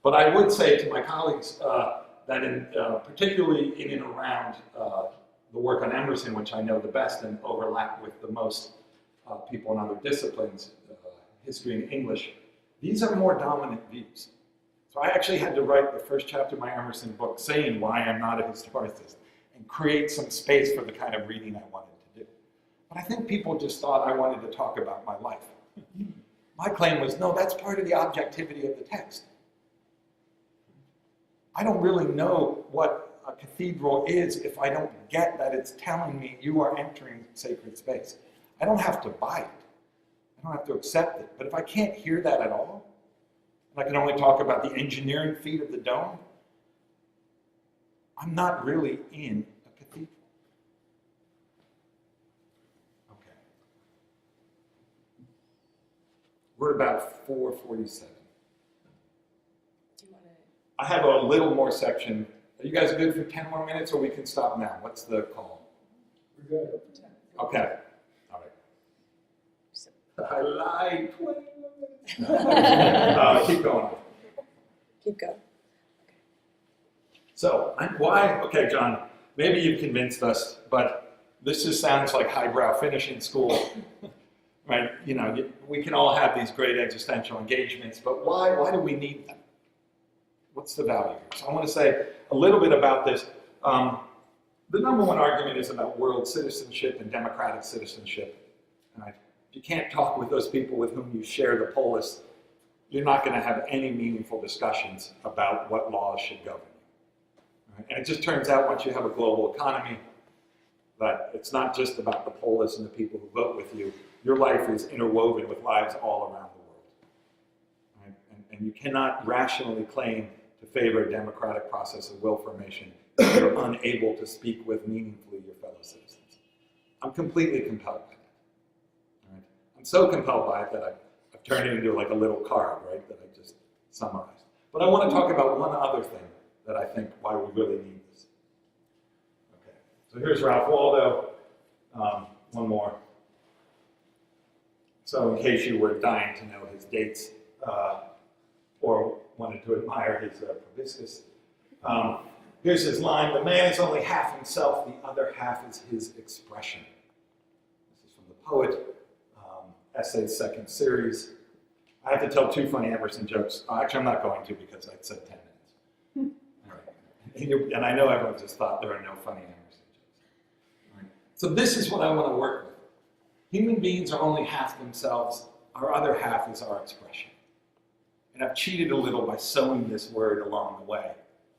But I would say to my colleagues that particularly in and around the work on Emerson, which I know the best and overlap with the most people in other disciplines, history and English, these are more dominant views. So I actually had to write the first chapter of my Emerson book saying why I'm not a historicist and create some space for the kind of reading I wanted to do. But I think people just thought I wanted to talk about my life. My claim was, no, that's part of the objectivity of the text. I don't really know what a cathedral is if I don't get that it's telling me you are entering sacred space. I don't have to buy it. I don't have to accept it. But if I can't hear that at all, and I can only talk about the engineering feat of the dome, I'm not really in a cathedral. Okay. We're about 4:47. I have a little more section. Are you guys good for 10 more minutes, or we can stop now? What's the call? We're good. Okay. All right. I lied. 20 more minutes. Keep going. Keep going. So, why? Okay, John, maybe you've convinced us, but this just sounds like highbrow finishing school. Right? We can all have these great existential engagements, but why do we need them? What's the value here? So I want to say a little bit about this. The number one argument is about world citizenship and democratic citizenship. Right? If you can't talk with those people with whom you share the polis, you're not going to have any meaningful discussions about what laws should govern you. Right? And it just turns out once you have a global economy, that it's not just about the polis and the people who vote with you. Your life is interwoven with lives all around the world. Right? And you cannot rationally claim to favor a democratic process of will formation you're unable to speak with meaningfully your fellow citizens. I'm completely compelled by that. Right? I'm so compelled by it that I've turned it into like a little card, right, that I just summarized. But I want to talk about one other thing that I think why we really need this. Okay, so here's Ralph Waldo. One more. So in case you were dying to know his dates or wanted to admire his proboscis, here's his line: "The man is only half himself, the other half is his expression." This is from the poet, Essays, second series. I have to tell two funny Emerson jokes. Actually, I'm not going to because I said 10 minutes. All right. And I know everyone just thought there are no funny Emerson jokes. All right. So this is what I want to work with. Human beings are only half themselves. Our other half is our expression. And I've cheated a little by sewing this word along the way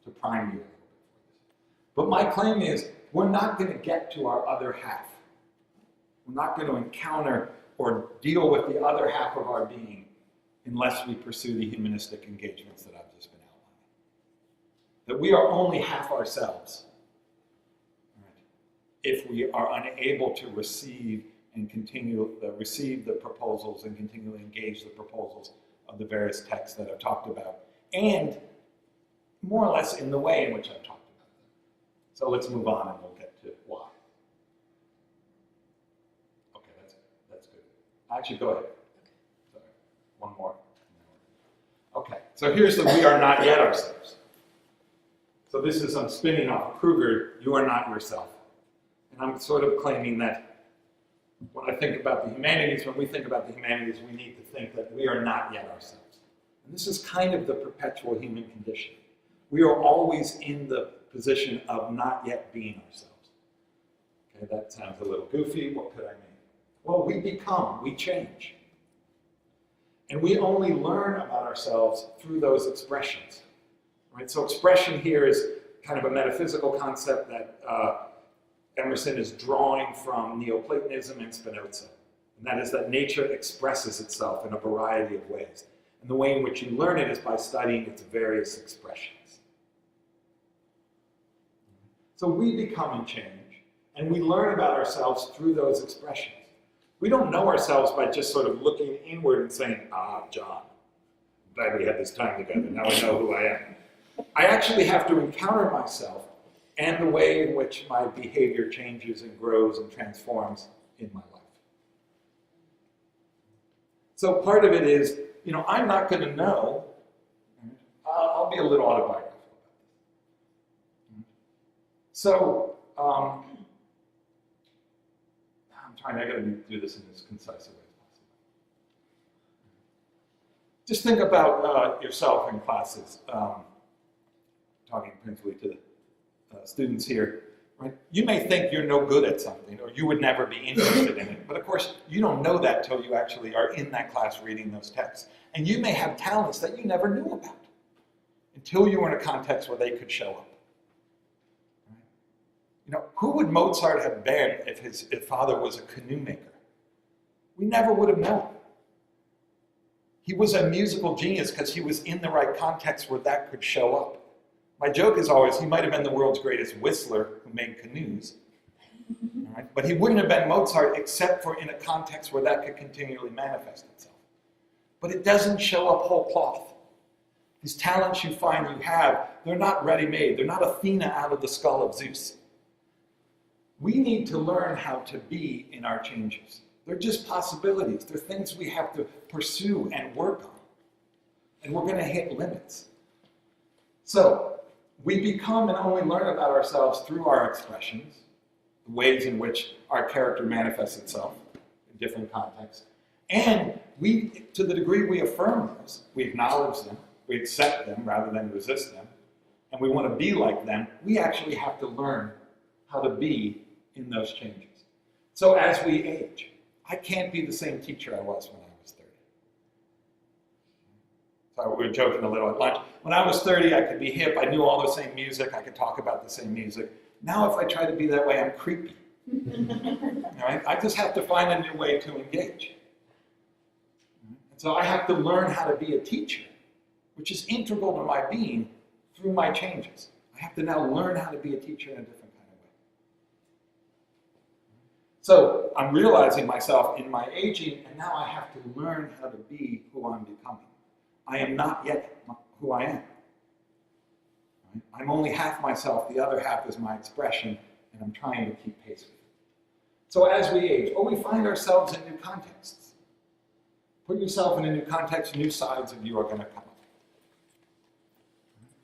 to prime you a little bit for this. But my claim is we're not going to get to our other half. We're not going to encounter or deal with the other half of our being unless we pursue the humanistic engagements that I've just been outlining. That we are only half ourselves, right, if we are unable to receive and receive the proposals and continually engage the proposals of the various texts that I've talked about, and more or less in the way in which I've talked about them. So let's move on and we'll get to why. Okay, that's good. Actually, go ahead. Sorry. One more. Okay, so here's the "we are not yet ourselves." So this is, I'm spinning off Kruger, "you are not yourself." And I'm sort of claiming that when I think about the humanities, when we think about the humanities, we need to think that we are not yet ourselves. And this is kind of the perpetual human condition. We are always in the position of not yet being ourselves. Okay, that sounds a little goofy. What could I mean? Well, we become, we change. And we only learn about ourselves through those expressions. Right? So expression here is kind of a metaphysical concept that Emerson is drawing from Neoplatonism and Spinoza. And that is that nature expresses itself in a variety of ways. And the way in which you learn it is by studying its various expressions. So we become and change, and we learn about ourselves through those expressions. We don't know ourselves by just sort of looking inward and saying, John, I'm glad we had this time together, now I know who I am. I actually have to encounter myself and the way in which my behavior changes and grows and transforms in my life. So part of it is, I'm not going to know. I'll be a little autobiographical about this. So, I got to do this in as concise a way as possible. Just think about yourself in classes, talking principally to the students here. Right? You may think you're no good at something, or you would never be interested in it, but of course you don't know that till you actually are in that class reading those texts. And you may have talents that you never knew about until you were in a context where they could show up. Who would Mozart have been if his father was a canoe maker? We never would have known. He was a musical genius because he was in the right context where that could show up. My joke is always, he might have been the world's greatest whistler who made canoes, right? But he wouldn't have been Mozart except for in a context where that could continually manifest itself. But it doesn't show up whole cloth. These talents you find you have, they're not ready-made. They're not Athena out of the skull of Zeus. We need to learn how to be in our changes. They're just possibilities. They're things we have to pursue and work on. And we're going to hit limits. So, we become and only learn about ourselves through our expressions, the ways in which our character manifests itself in different contexts. And we, to the degree we affirm those, we acknowledge them, we accept them rather than resist them, and we want to be like them, we actually have to learn how to be in those changes. So as we age, I can't be the same teacher I was when I was 30. So we were joking a little at lunch. When I was 30, I could be hip, I knew all the same music, I could talk about the same music. Now if I try to be that way, I'm creepy. Right? I just have to find a new way to engage. And so I have to learn how to be a teacher, which is integral to my being through my changes. I have to now learn how to be a teacher in a different kind of way. So I'm realizing myself in my aging, and now I have to learn how to be who I'm becoming. I am not yet who I am. I'm only half myself, the other half is my expression, and I'm trying to keep pace with it. So as we age, or we find ourselves in new contexts. Put yourself in a new context, new sides of you are going to come up.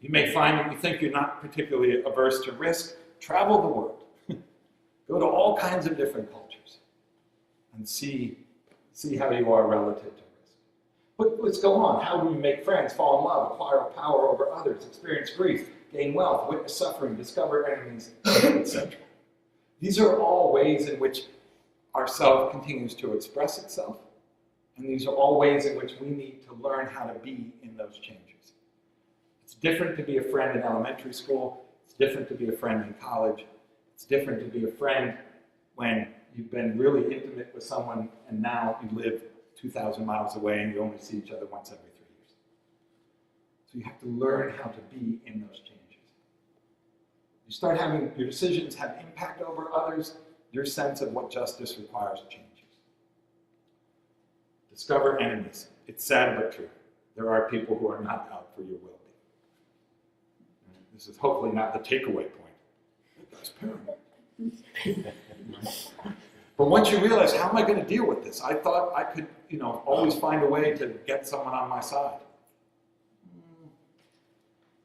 You may find that you think you're not particularly averse to risk. Travel the world. Go to all kinds of different cultures and see how you are relative to risk. But let's go on. How do we make friends, fall in love, acquire power over others, experience grief, gain wealth, witness suffering, discover enemies, etc.? These are all ways in which our self continues to express itself, and these are all ways in which we need to learn how to be in those changes. It's different to be a friend in elementary school. It's different to be a friend in college. It's different to be a friend when you've been really intimate with someone and now you live 2,000 miles away and you only see each other once every 3 years. So you have to learn how to be in those changes. You start having your decisions have impact over others, your sense of what justice requires changes. Discover enemies. It's sad but true. There are people who are not out for your well-being. This is hopefully not the takeaway point. That's paramount. But once you realize, how am I going to deal with this? I thought I could, always find a way to get someone on my side.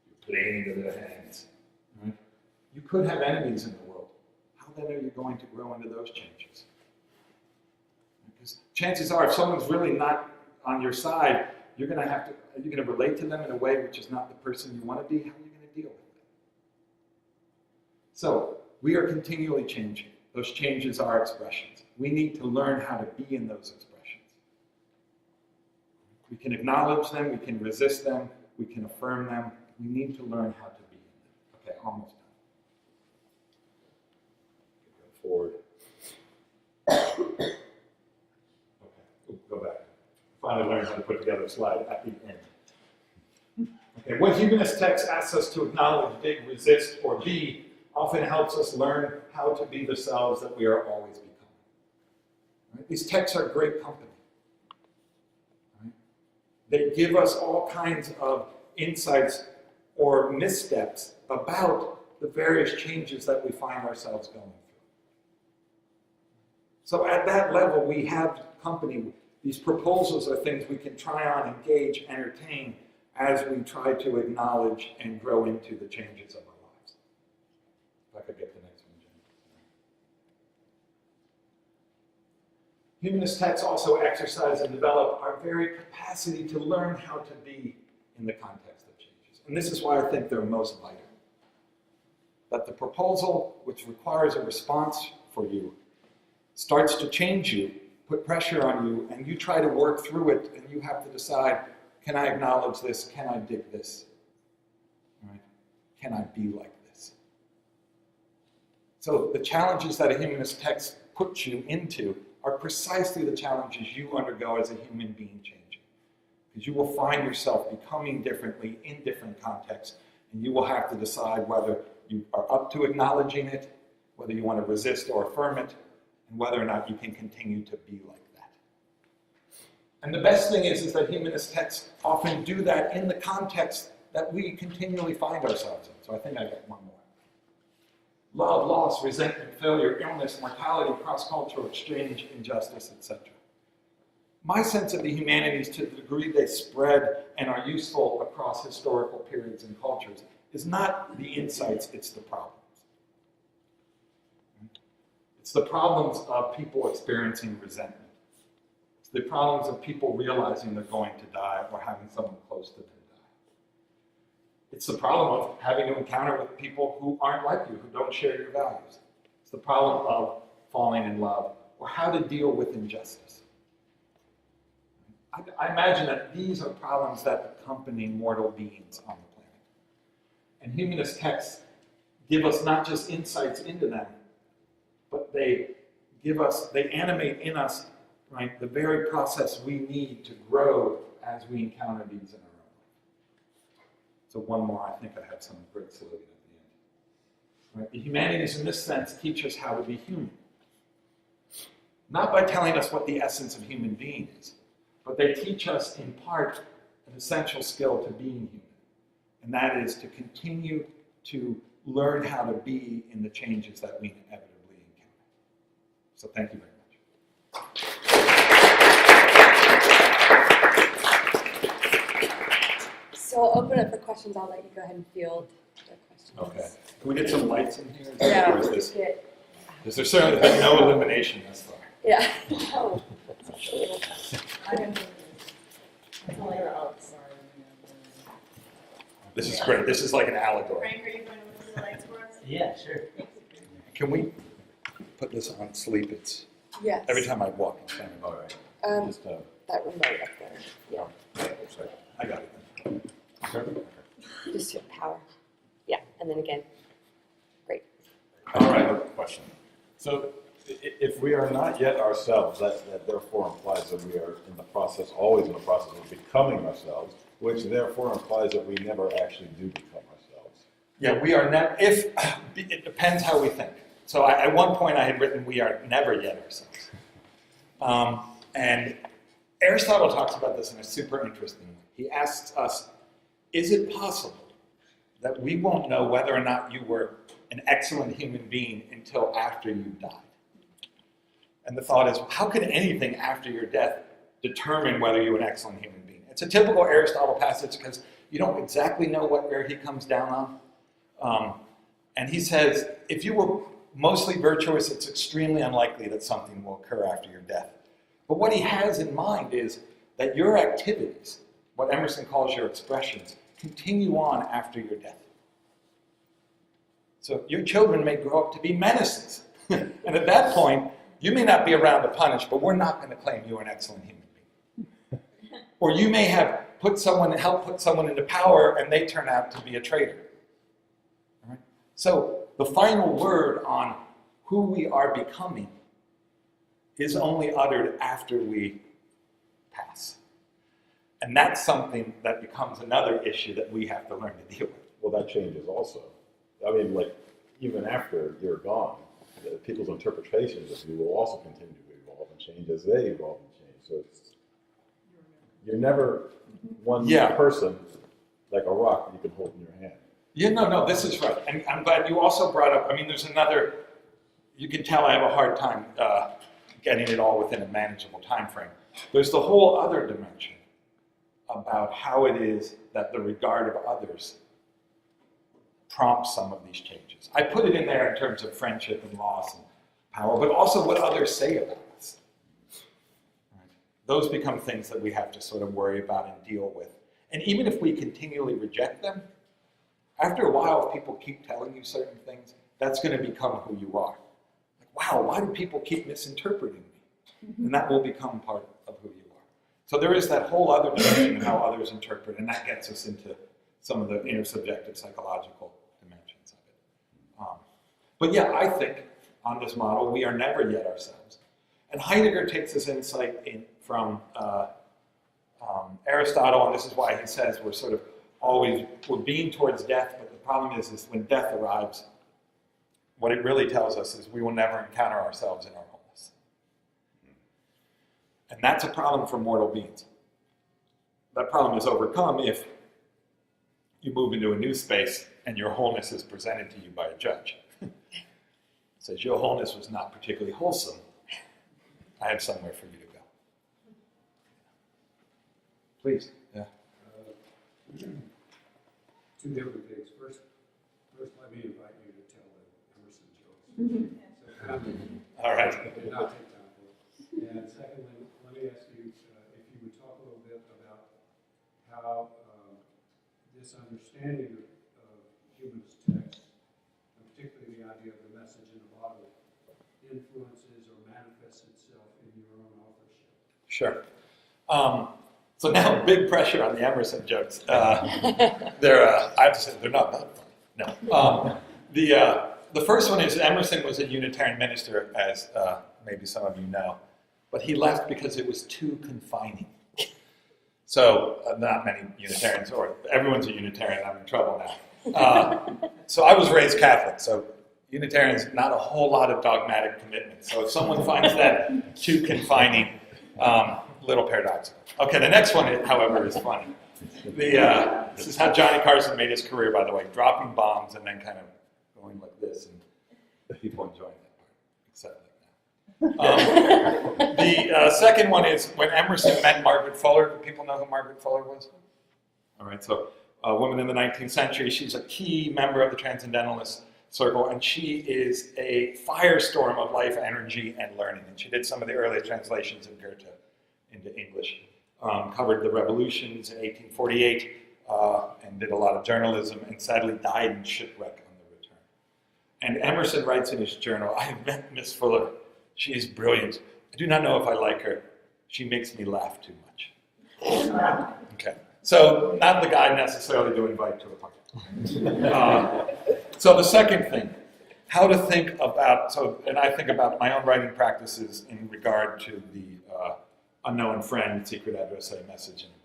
You're playing into their hands. Right? You could have enemies in the world. How then are you going to grow into those changes? Because chances are, if someone's really not on your side, you're going to relate to them in a way which is not the person you want to be. How are you going to deal with it? So, we are continually changing. Those changes are expressions. We need to learn how to be in those expressions. We can acknowledge them, we can resist them, we can affirm them. We need to learn how to be in them. Okay, almost done. Go forward. Okay, go back. Finally learned how to put together a slide at the end. Okay, what humanist text asks us to acknowledge, dig, resist, or be often helps us learn how to be the selves that we are always becoming. Right? These texts are great company. Right? They give us all kinds of insights or missteps about the various changes that we find ourselves going through. So at that level, we have company. These proposals are things we can try on, engage, entertain, as we try to acknowledge and grow into the changes of our lives. If I could get the next one, Jen. Humanist texts also exercise and develop our very capacity to learn how to be in the context of changes. And this is why I think they're most vital. That the proposal, which requires a response for you, starts to change you, put pressure on you, and you try to work through it, and you have to decide, can I acknowledge this? Can I dig this? Right? Can I be like this? So the challenges that a humanist text puts you into are precisely the challenges you undergo as a human being changing. Because you will find yourself becoming differently in different contexts, and you will have to decide whether you are up to acknowledging it, whether you want to resist or affirm it, and whether or not you can continue to be like that. And the best thing is that humanist texts often do that in the context that we continually find ourselves in. So I think I got one more. Love, loss, resentment, failure, illness, mortality, cross-cultural exchange, injustice, etc. My sense of the humanities, to the degree they spread and are useful across historical periods and cultures, is not the insights, it's the problems. It's the problems of people experiencing resentment. It's the problems of people realizing they're going to die or having someone close to them die. It's the problem of having to encounter with people who aren't like you, who don't share your values. It's the problem of falling in love or how to deal with injustice. I imagine that these are problems that accompany mortal beings on the planet. And humanist texts give us not just insights into them, but they animate in us, right, the very process we need to grow as we encounter these in our own life. So one more, I think I have some great saluting at the end. Right? The humanities, in this sense, teach us how to be human. Not by telling us what the essence of human being is, but they teach us, in part, an essential skill to being human. And that is to continue to learn how to be in the changes that we inevitably encounter. So thank you very much. So I'll open up for questions. I'll let you go ahead and field the questions. Okay. Can we get some lights in here? Yeah, Or is we this, get, because there's certainly been no illumination thus far. yeah. Oh, This is great. This is like an allegory. Frank, are you going to move the lights for us? Yeah, sure. Can we put this on sleep? It's yes. every time I walk, I'm standing. All right. Just that remote up there. Yeah. I got it. Just to power. Yeah, and then again. Great. All right. Question. So if we are not yet ourselves, that therefore implies that we are in the process, always in the process of becoming ourselves, which therefore implies that we never actually do become ourselves. Yeah, we are never, it depends how we think. So at one point I had written, we are never yet ourselves. And Aristotle talks about this in a super interesting way. He asks us, is it possible that we won't know whether or not you were an excellent human being until after you died? And the thought is, how could anything after your death determine whether you're an excellent human being? It's a typical Aristotle passage because you don't exactly know where he comes down on. And he says, if you were mostly virtuous, it's extremely unlikely that something will occur after your death. But what he has in mind is that your activities, what Emerson calls your expressions, continue on after your death. So your children may grow up to be menaces. And at that point, you may not be around to punish, but we're not going to claim you're an excellent human being. Or you may have helped put someone into power and they turn out to be a traitor. All right? So the final word on who we are becoming is only uttered after we pass. And that's something that becomes another issue that we have to learn to deal with. Well, that changes also. I mean, like, even after you're gone, people's interpretations of you will also continue to evolve and change as they evolve and change. So you're never one person, like a rock that you can hold in your hand. Yeah, no, this is right. And I'm glad you also brought up, there's another, you can tell I have a hard time getting it all within a manageable time frame. There's the whole other dimension about how it is that the regard of others prompts some of these changes. I put it in there in terms of friendship and loss and power, but also what others say about us. Right? Those become things that we have to sort of worry about and deal with. And even if we continually reject them, after a while, if people keep telling you certain things, that's going to become who you are. Like, wow, why do people keep misinterpreting me? And that will become part of who you are. So there is that whole other dimension of how others interpret, and that gets us into some of the intersubjective psychological dimensions of it. But yeah, I think on this model, we are never yet ourselves. And Heidegger takes this insight from Aristotle, and this is why he says we're being towards death, but the problem is when death arrives, what it really tells us is we will never encounter ourselves in our wholeness. And that's a problem for mortal beings. That problem is overcome if you move into a new space and your wholeness is presented to you by a judge. Says your wholeness was not particularly wholesome. I have somewhere for you to go. Please. Yeah. Two different things. First, let me invite you to tell the Emerson jokes. So, All right. did not take time for it. And secondly, let me ask you if you would talk a little bit about how this understanding of humanist text, and particularly the idea of the message in a bottle, influences or manifests itself in your own authorship. Sure. So now, big pressure on the Emerson jokes. I have to say, they're not that funny. No. The first one is Emerson was a Unitarian minister, as maybe some of you know, but he left because it was too confining. So not many Unitarians, or everyone's a Unitarian, I'm in trouble now. So I was raised Catholic, so Unitarians, not a whole lot of dogmatic commitment. So if someone finds that too confining, little paradoxical. Okay, the next one, however, is funny. This is how Johnny Carson made his career, by the way, dropping bombs and then kind of going like this, and people enjoying that part, except like now. The second one is when Emerson met Margaret Fuller. Do people know who Margaret Fuller was? All right, so a woman in the 19th century. She's a key member of the Transcendentalist circle, and she is a firestorm of life, energy, and learning. And she did some of the earliest translations of Goethe into English. Covered the revolutions in 1848 and did a lot of journalism, and sadly died in shipwreck on the return. And Emerson writes in his journal, "I have met Miss Fuller. She is brilliant. I do not know if I like her. She makes me laugh too much." Okay, so not the guy necessarily to invite to a party. So the second thing, how to think about, and I think about my own writing practices in regard to the unknown friend, secret address, a message in a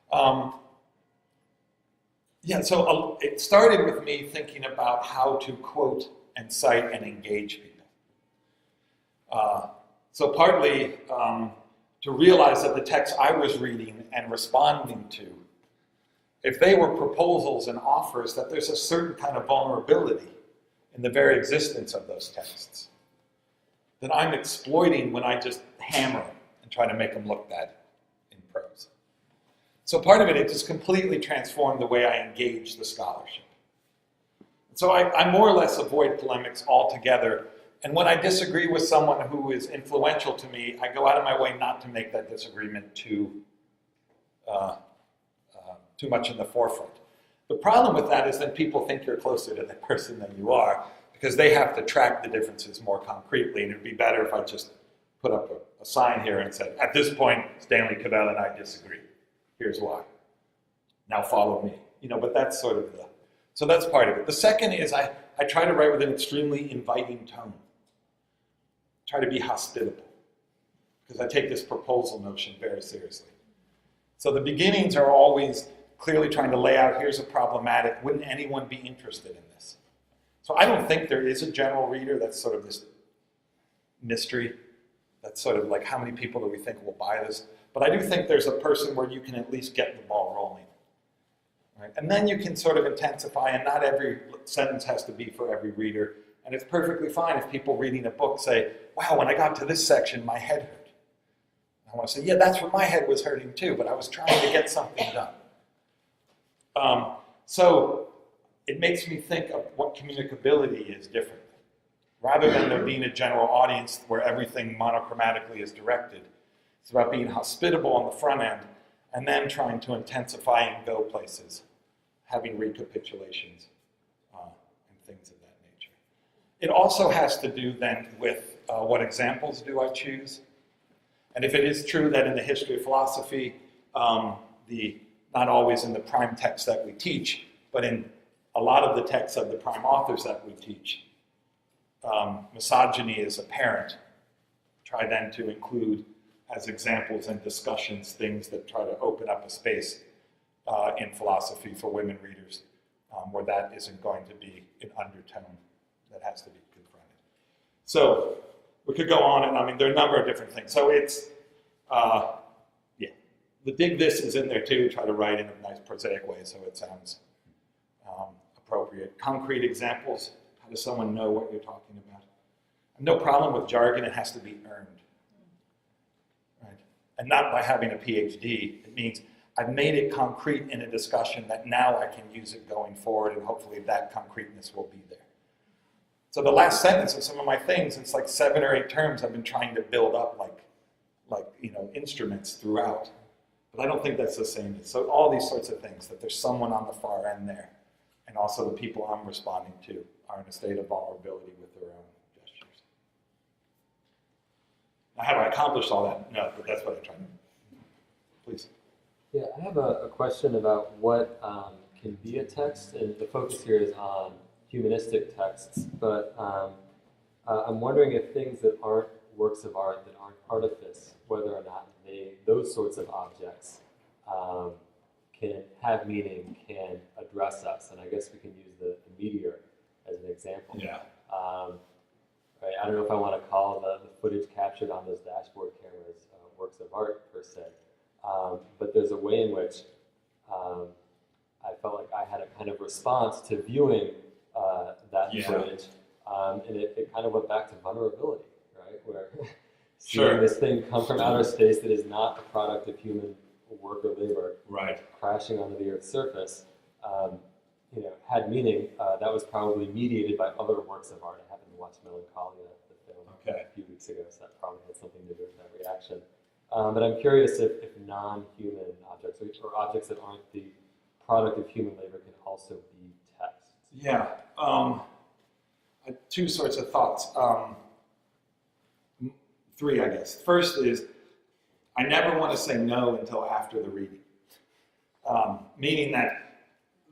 bottle. So it started with me thinking about how to quote and cite and engage people. So partly to realize that the texts I was reading and responding to, if they were proposals and offers, that there's a certain kind of vulnerability in the very existence of those texts that I'm exploiting when I just hammer them and try to make them look bad in prose. So part of it just completely transformed the way I engage the scholarship. So I more or less avoid polemics altogether. And when I disagree with someone who is influential to me, I go out of my way not to make that disagreement too much in the forefront. The problem with that is then people think you're closer to that person than you are, because they have to track the differences more concretely, and it would be better if I just put up a sign here and said, at this point, Stanley Cavell and I disagree. Here's why. Now follow me. But that's sort of so that's part of it. The second is I try to write with an extremely inviting tone. Try to be hospitable, because I take this proposal notion very seriously. So the beginnings are always clearly trying to lay out, here's a problematic, wouldn't anyone be interested in this? So I don't think there is a general reader. That's sort of this mystery. That's sort of like, how many people do we think will buy this? But I do think there's a person where you can at least get the ball rolling. Right? And then you can sort of intensify, and not every sentence has to be for every reader. And it's perfectly fine if people reading a book say, wow, when I got to this section, my head hurt. I want to say, yeah, that's what my head was hurting too, but I was trying to get something done. So it makes me think of what communicability is different. Rather than there being a general audience where everything monochromatically is directed, it's about being hospitable on the front end and then trying to intensify and go places, having recapitulations and things of that nature. It also has to do then with what examples do I choose. And if it is true that in the history of philosophy, not always in the prime text that we teach, but in a lot of the texts of the prime authors that we teach, misogyny is apparent. Try then to include as examples and discussions things that try to open up a space in philosophy for women readers where that isn't going to be an undertone that has to be confronted. So we could go on, and there are a number of different things. So it's, the dig this is in there too, try to write in a nice prosaic way so it sounds appropriate. Concrete examples, how does someone know what you're talking about? No problem with jargon, it has to be earned. Right? And not by having a PhD, it means I've made it concrete in a discussion that now I can use it going forward, and hopefully that concreteness will be there. So the last sentence of some of my things, it's like 7 or 8 terms I've been trying to build up like instruments throughout. But I don't think that's the same. So all these sorts of things, that there's someone on the far end there. And also the people I'm responding to are in a state of vulnerability with their own gestures. Now, how do I accomplish all that? No, but that's what I try to do. Please. Yeah, I have a question about what can be a text, and the focus here is on humanistic texts, but I'm wondering if things that aren't works of art, that aren't artifice, whether or not those sorts of objects can have meaning, can address us, and I guess we can use the meteor as an example. Yeah. Right, I don't know if I want to call the footage captured on those dashboard cameras works of art per se, but there's a way in which I felt like I had a kind of response to viewing that Yeah. footage, and it kind of went back to vulnerability, right? Where Sure. seeing this thing come from outer space that is not a product of human work or labor, Right. crashing onto the Earth's surface, had meaning. That was probably mediated by other works of art. I happened to watch Melancholia, the film, Okay. a few weeks ago, so that probably had something to do with that reaction. But I'm curious if non-human objects or objects that aren't the product of human labor can also be text. Yeah. Two sorts of thoughts. Three, I guess. First is, I never want to say no until after the reading. Meaning that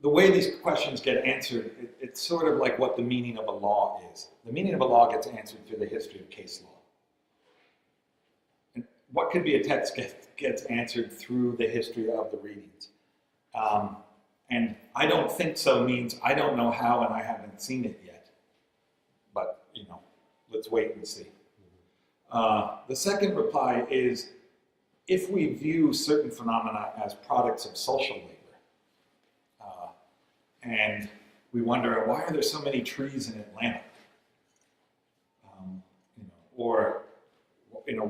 the way these questions get answered, it's sort of like what the meaning of a law is. The meaning of a law gets answered through the history of case law. And what could be a text gets answered through the history of the readings. And I don't think so means I don't know how and I haven't seen it yet. But, let's wait and see. The second reply is, if we view certain phenomena as products of social labor, and we wonder, why are there so many trees in Atlanta?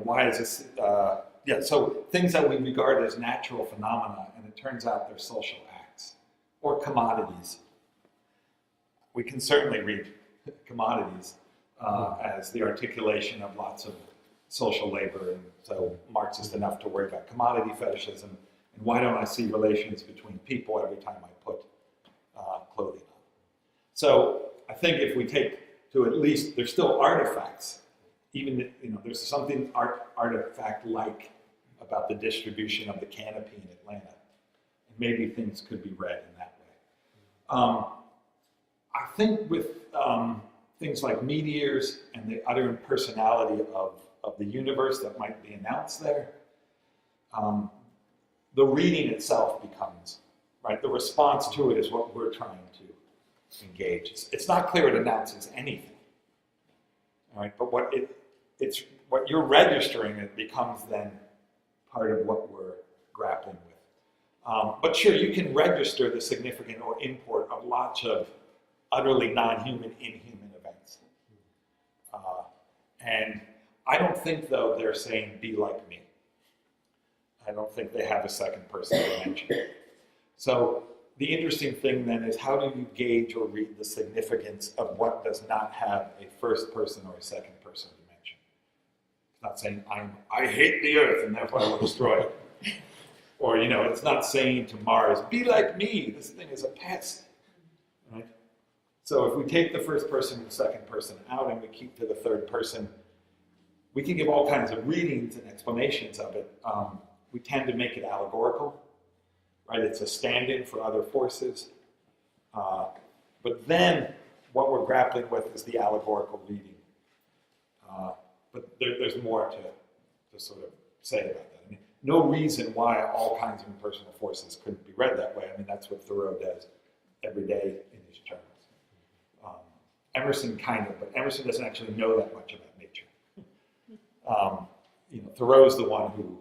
Why is this, so things that we regard as natural phenomena, and it turns out they're social acts, or commodities. We can certainly read commodities as the articulation of lots of social labor, and so Marxist enough to worry about commodity fetishism, and why don't I see relations between people every time I put clothing on? So I think if we take to at least, there's still artifacts, even, there's something artifact-like about the distribution of the canopy in Atlanta, and maybe things could be read in that way. I think with things like meteors and the utter impersonality of the universe that might be announced there, the reading itself becomes, right? The response to it is what we're trying to engage. It's not clear it announces anything, all right? But what you're registering, it becomes then part of what we're grappling with. But sure, you can register the significant or import of lots of utterly non-human, inhuman events. And I don't think, though, they're saying, be like me. I don't think they have a second person dimension. So the interesting thing then is, how do you gauge or read the significance of what does not have a first person or a second person dimension? It's not saying, I hate the earth and therefore I will destroy it. Or, it's not saying to Mars, be like me, this thing is a pest. Right? So if we take the first person and the second person out and we keep to the third person, we can give all kinds of readings and explanations of it. We tend to make it allegorical, right? It's a stand-in for other forces. But then what we're grappling with is the allegorical reading. But there's more to sort of say about that. I mean, no reason why all kinds of impersonal forces couldn't be read that way. I mean, that's what Thoreau does every day in his journals. Emerson kind of, but Emerson doesn't actually know that much about nature. Thoreau's the one who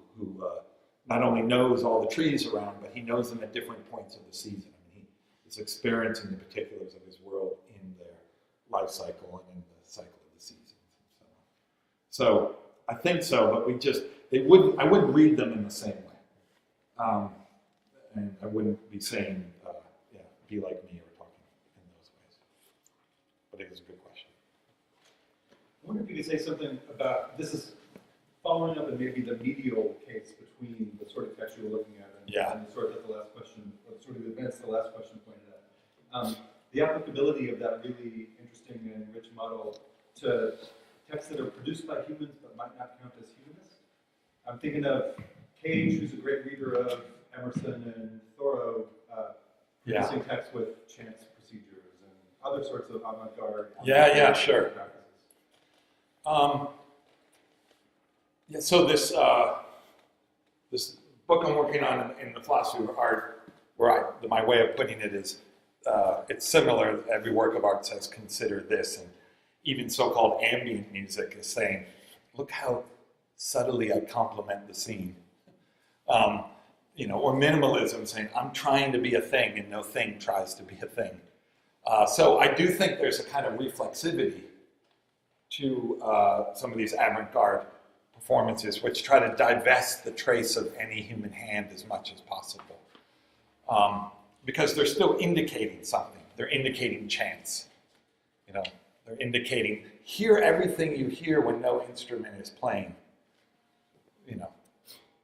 not only knows all the trees around, but he knows them at different points of the season. I mean, he is experiencing the particulars of his world in their life cycle and in the cycle of the seasons and so on. So I think so, but I wouldn't read them in the same way. And I wouldn't be saying, be like me or talking in those ways. But it is a good question. I wonder if you could say something about, this is following up on maybe the medial case between the sort of text you were looking at and the sort of the last question, or sort of events the last question pointed at. The applicability of that really interesting and rich model to texts that are produced by humans but might not count as humanist. I'm thinking of Cage, who's a great reader of Emerson and Thoreau, producing texts with chance procedures and other sorts of avant-garde Sure. practices. So this book I'm working on in the philosophy of art, my way of putting it is, it's similar. Every work of art says, consider this. And even so-called ambient music is saying, look how subtly I complement the scene. Or minimalism saying, I'm trying to be a thing and no thing tries to be a thing. So I do think there's a kind of reflexivity to some of these avant-garde performances which try to divest the trace of any human hand as much as possible. Because they're still indicating something. They're indicating chance. They're indicating, hear everything you hear when no instrument is playing.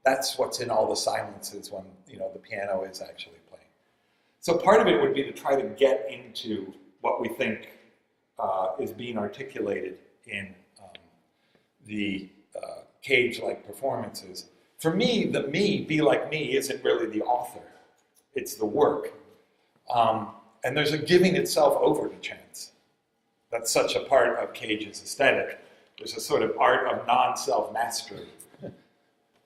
That's what's in all the silences when, the piano is actually playing. So part of it would be to try to get into what we think is being articulated in the Cage-like performances. For me, the me, be like me, isn't really the author. It's the work. And there's a giving itself over to chance. That's such a part of Cage's aesthetic. There's a sort of art of non-self-mastery.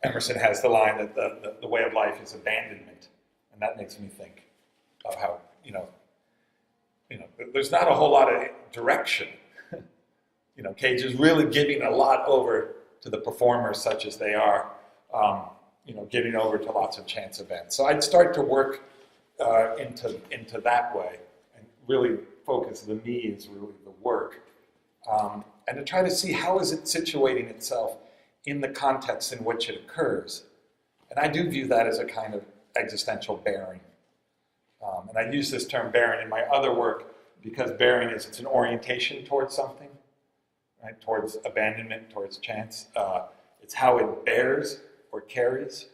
Emerson has the line that the way of life is abandonment. And that makes me think of how, there's not a whole lot of direction. Cage is really giving a lot over to the performers such as they are, giving over to lots of chance events. So I'd start to work into that way and really focus the me is really the work. And to try to see how is it situating itself in the context in which it occurs. And I do view that as a kind of existential bearing. And I use this term bearing in my other work because bearing it's an orientation towards something, right? Towards abandonment, towards chance. It's how it bears or carries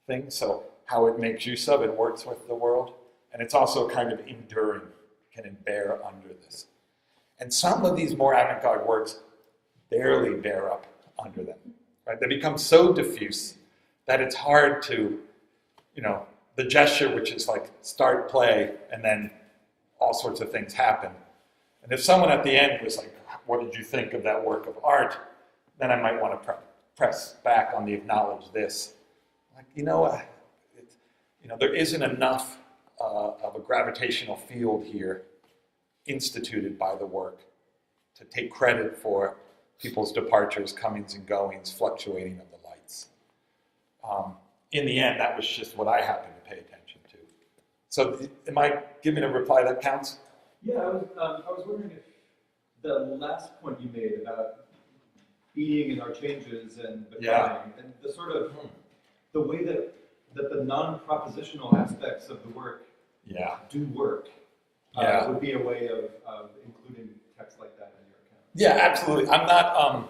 things, so how it makes use of and works with the world. And it's also kind of enduring, can it bear under this? And some of these more avant-garde works barely bear up under them, right? They become so diffuse that it's hard to, the gesture which is like start, play, and then all sorts of things happen. And if someone at the end was like, what did you think of that work of art? Then I might want to press back on the acknowledge this. Like, there isn't enough of a gravitational field here instituted by the work to take credit for people's departures, comings and goings, fluctuating of the lights. In the end, that was just what I happened to pay attention to. So am I giving a reply that counts? Yeah, I was wondering if the last point you made about being in our changes and becoming, and the sort of the way that the non-propositional aspects of the work do work would be a way of including text like that in your account. Yeah, absolutely. I'm not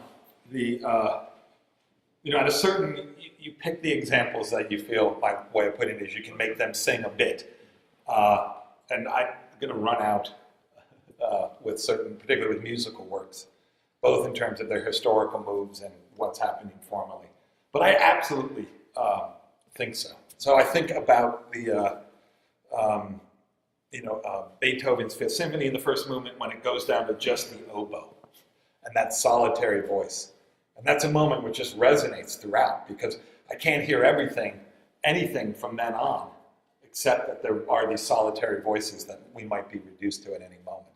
at a certain, you pick the examples that you feel, my way of putting it is you can make them sing a bit. And I'm going to run out with certain, particularly with musical works, both in terms of their historical moves and what's happening formally. But I absolutely think so. So I think about the, Beethoven's Fifth Symphony in the first movement when it goes down to just the oboe and that solitary voice. And that's a moment which just resonates throughout because I can't hear anything from then on, except that there are these solitary voices that we might be reduced to at any moment.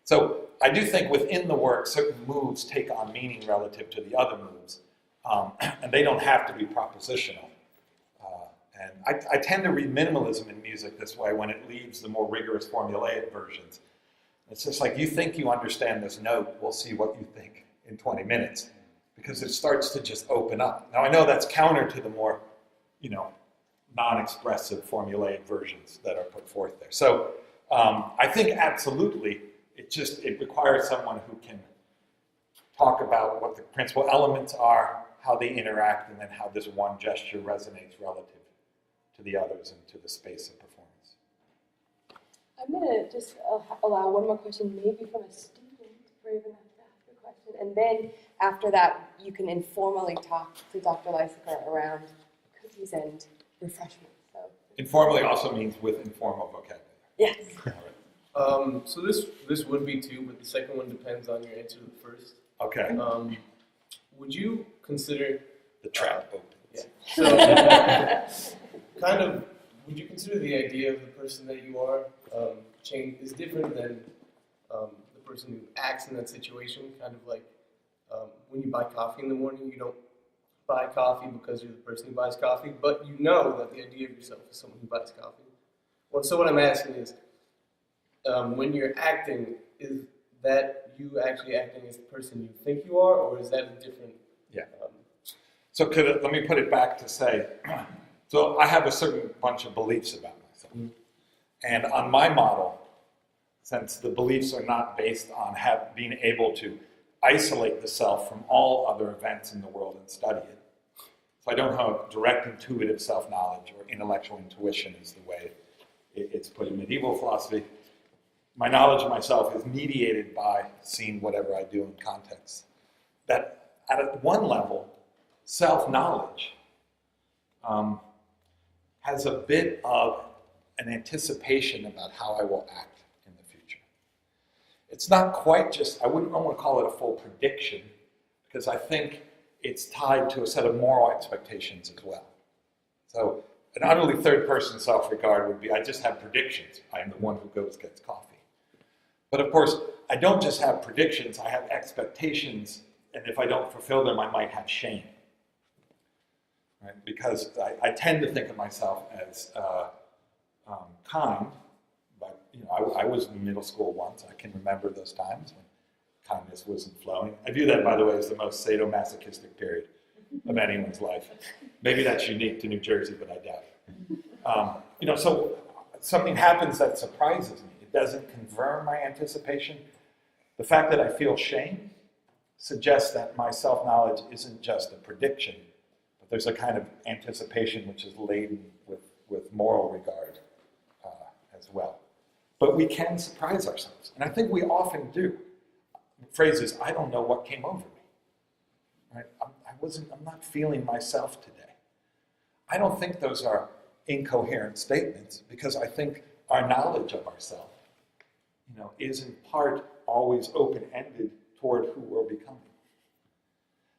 So I do think within the work, certain moves take on meaning relative to the other moves, and they don't have to be propositional. And I tend to read minimalism in music this way when it leaves the more rigorous formulaic versions. It's just like, you think you understand this note, we'll see what you think in 20 minutes. Because it starts to just open up. Now I know that's counter to the more, non-expressive formulaic versions that are put forth there. So I think absolutely, it requires someone who can talk about what the principal elements are, how they interact, and then how this one gesture resonates relative to the others and to the space of performance. I'm going to just allow one more question, maybe from a student brave enough to ask a question. And then after that, you can informally talk to Dr. Lysaker around cookies and refreshments. So. Informally also means with informal vocabulary. Yes. So this would be two, but the second one depends on your answer to the first. Okay. Would you consider the trap opens? Yeah. So kind of would you consider the idea of the person that you are change is different than the person who acts in that situation? Kind of like when you buy coffee in the morning, you don't buy coffee because you're the person who buys coffee, but you know that the idea of yourself is someone who buys coffee. Well, so what I'm asking is, when you're acting, is that you actually acting as the person you think you are, or is that a different? Yeah. So let me put it back to say, so I have a certain bunch of beliefs about myself. Mm-hmm. And on my model, since the beliefs are not based on being able to isolate the self from all other events in the world and study it, so I don't have direct intuitive self-knowledge or intellectual intuition is the way it's put in medieval philosophy. My knowledge of myself is mediated by seeing whatever I do in context. That at one level, self-knowledge has a bit of an anticipation about how I will act in the future. It's not quite just, I wouldn't want to call it a full prediction, because I think it's tied to a set of moral expectations as well. So an utterly third-person self-regard would be, I just have predictions. I am the one who goes gets coffee. But of course, I don't just have predictions, I have expectations, and if I don't fulfill them, I might have shame. Right? Because I tend to think of myself as kind, but I was in middle school once. I can remember those times when kindness wasn't flowing. I view that, by the way, as the most sadomasochistic period of anyone's life. Maybe that's unique to New Jersey, but I doubt it. So something happens that surprises me. It doesn't confirm my anticipation. The fact that I feel shame suggests that my self-knowledge isn't just a prediction, but there's a kind of anticipation which is laden with moral regard as well. But we can surprise ourselves, and I think we often do. The phrase is, I don't know what came over me. Right? I'm not feeling myself today. I don't think those are incoherent statements, because I think our knowledge of ourselves, is in part always open-ended toward who we're becoming.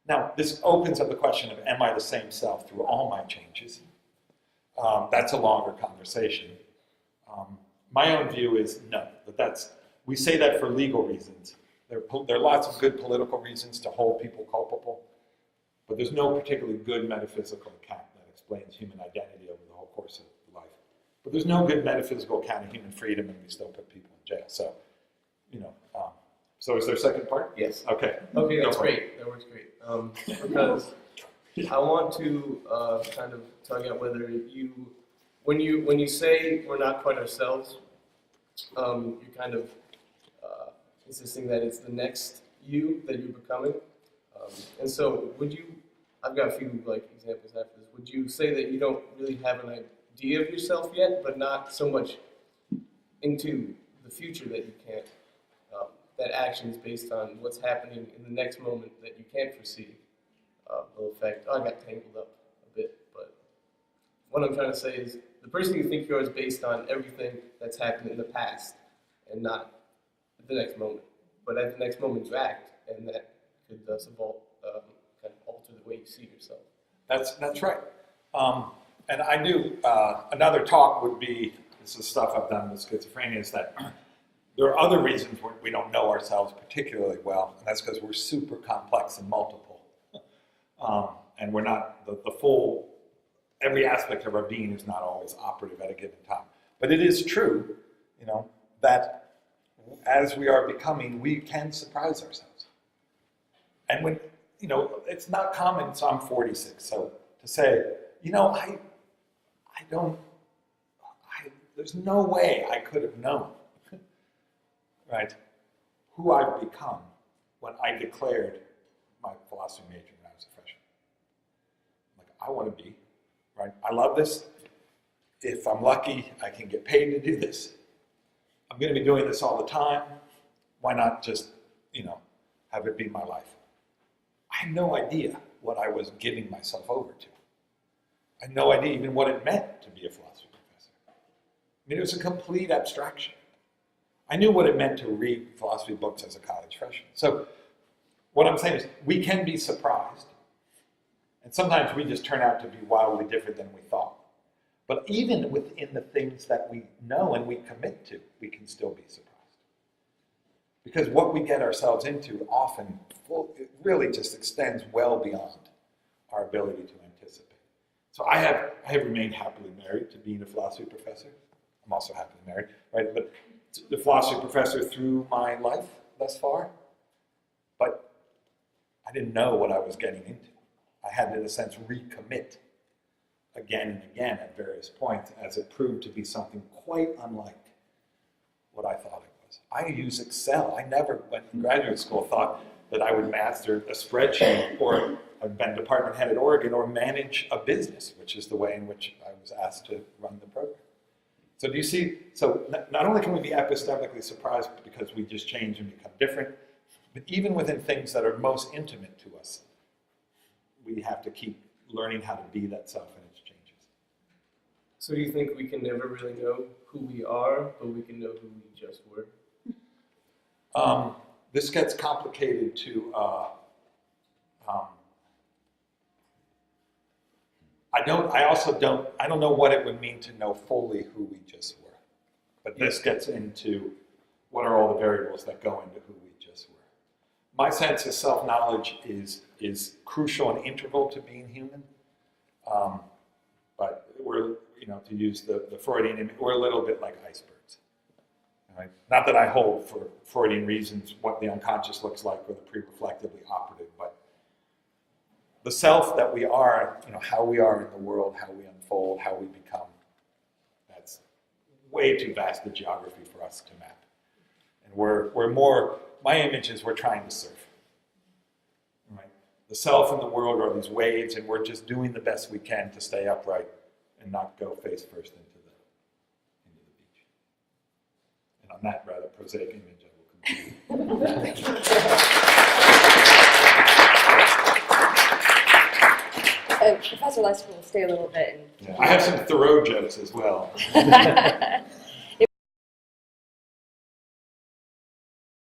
Now, this opens up the question of, am I the same self through all my changes? That's a longer conversation. My own view is no, we say that for legal reasons. There are lots of good political reasons to hold people culpable, but there's no particularly good metaphysical account that explains human identity over the whole course of life. But there's no good metaphysical account of human freedom, and we still put people in jail. So, so is there a second part? Yes. Okay. Okay, that's great. That works great. Because I want to kind of tug out whether when you say we're not quite ourselves, you're kind of insisting that it's the next you that you're becoming. And so I've got a few examples after this. Would you say that you don't really have an idea of yourself yet, but not so much into the future that you can't, that action is based on what's happening in the next moment that you can't foresee will affect, I got tangled up a bit, but what I'm trying to say is the person you think you are is based on everything that's happened in the past and not the next moment. But at the next moment you act, and that could thus kind of alter the way you see yourself. That's right. And I do, another talk would be, this is stuff I've done with schizophrenia, is that there are other reasons where we don't know ourselves particularly well, and that's because we're super complex and multiple. And we're not, the full, every aspect of our being is not always operative at a given time. But it is true, that as we are becoming, we can surprise ourselves. And when, it's not common, so I'm 46, so to say, there's no way I could have known, right, who I've become when I declared my philosophy major when I was a freshman. I want to be, right? I love this. If I'm lucky, I can get paid to do this. I'm going to be doing this all the time. Why not just, have it be my life? I had no idea what I was giving myself over to. I had no idea even what it meant to be a philosophy professor. It was a complete abstraction. I knew what it meant to read philosophy books as a college freshman. So what I'm saying is we can be surprised, and sometimes we just turn out to be wildly different than we thought. But even within the things that we know and we commit to, we can still be surprised. Because what we get ourselves into often it really just extends well beyond our ability to anticipate. So I have remained happily married to being a philosophy professor. I'm also happily married, right? But the philosophy professor through my life thus far. But I didn't know what I was getting into. I had to, in a sense, recommit again and again at various points as it proved to be something quite unlike what I thought it was. I use Excel. I never, when in graduate school, thought that I would master a spreadsheet or I've been department head at Oregon or manage a business, which is the way in which I was asked to run the program. So do you see, so not only can we be epistemically surprised because we just change and become different, but even within things that are most intimate to us, we have to keep learning how to be that self in its changes. So do you think we can never really know who we are, but we can know who we just were? This gets complicated to, I don't know what it would mean to know fully who we just were. But this gets into what are all the variables that go into who we just were. My sense is self-knowledge is crucial and integral to being human. But we're, to use the Freudian image, we're a little bit like icebergs. Right? Not that I hold for Freudian reasons what the unconscious looks like or the pre-reflectively operative, but the self that we are, how we are in the world, how we unfold, how we become, that's way too vast a geography for us to map. And we're more, my image is we're trying to surf. Right? The self and the world are these waves, and we're just doing the best we can to stay upright and not go face first into the beach. And on that rather prosaic image, I will conclude. Professor Lysaker will stay a little bit. Yeah, I have some Thoreau jokes as well.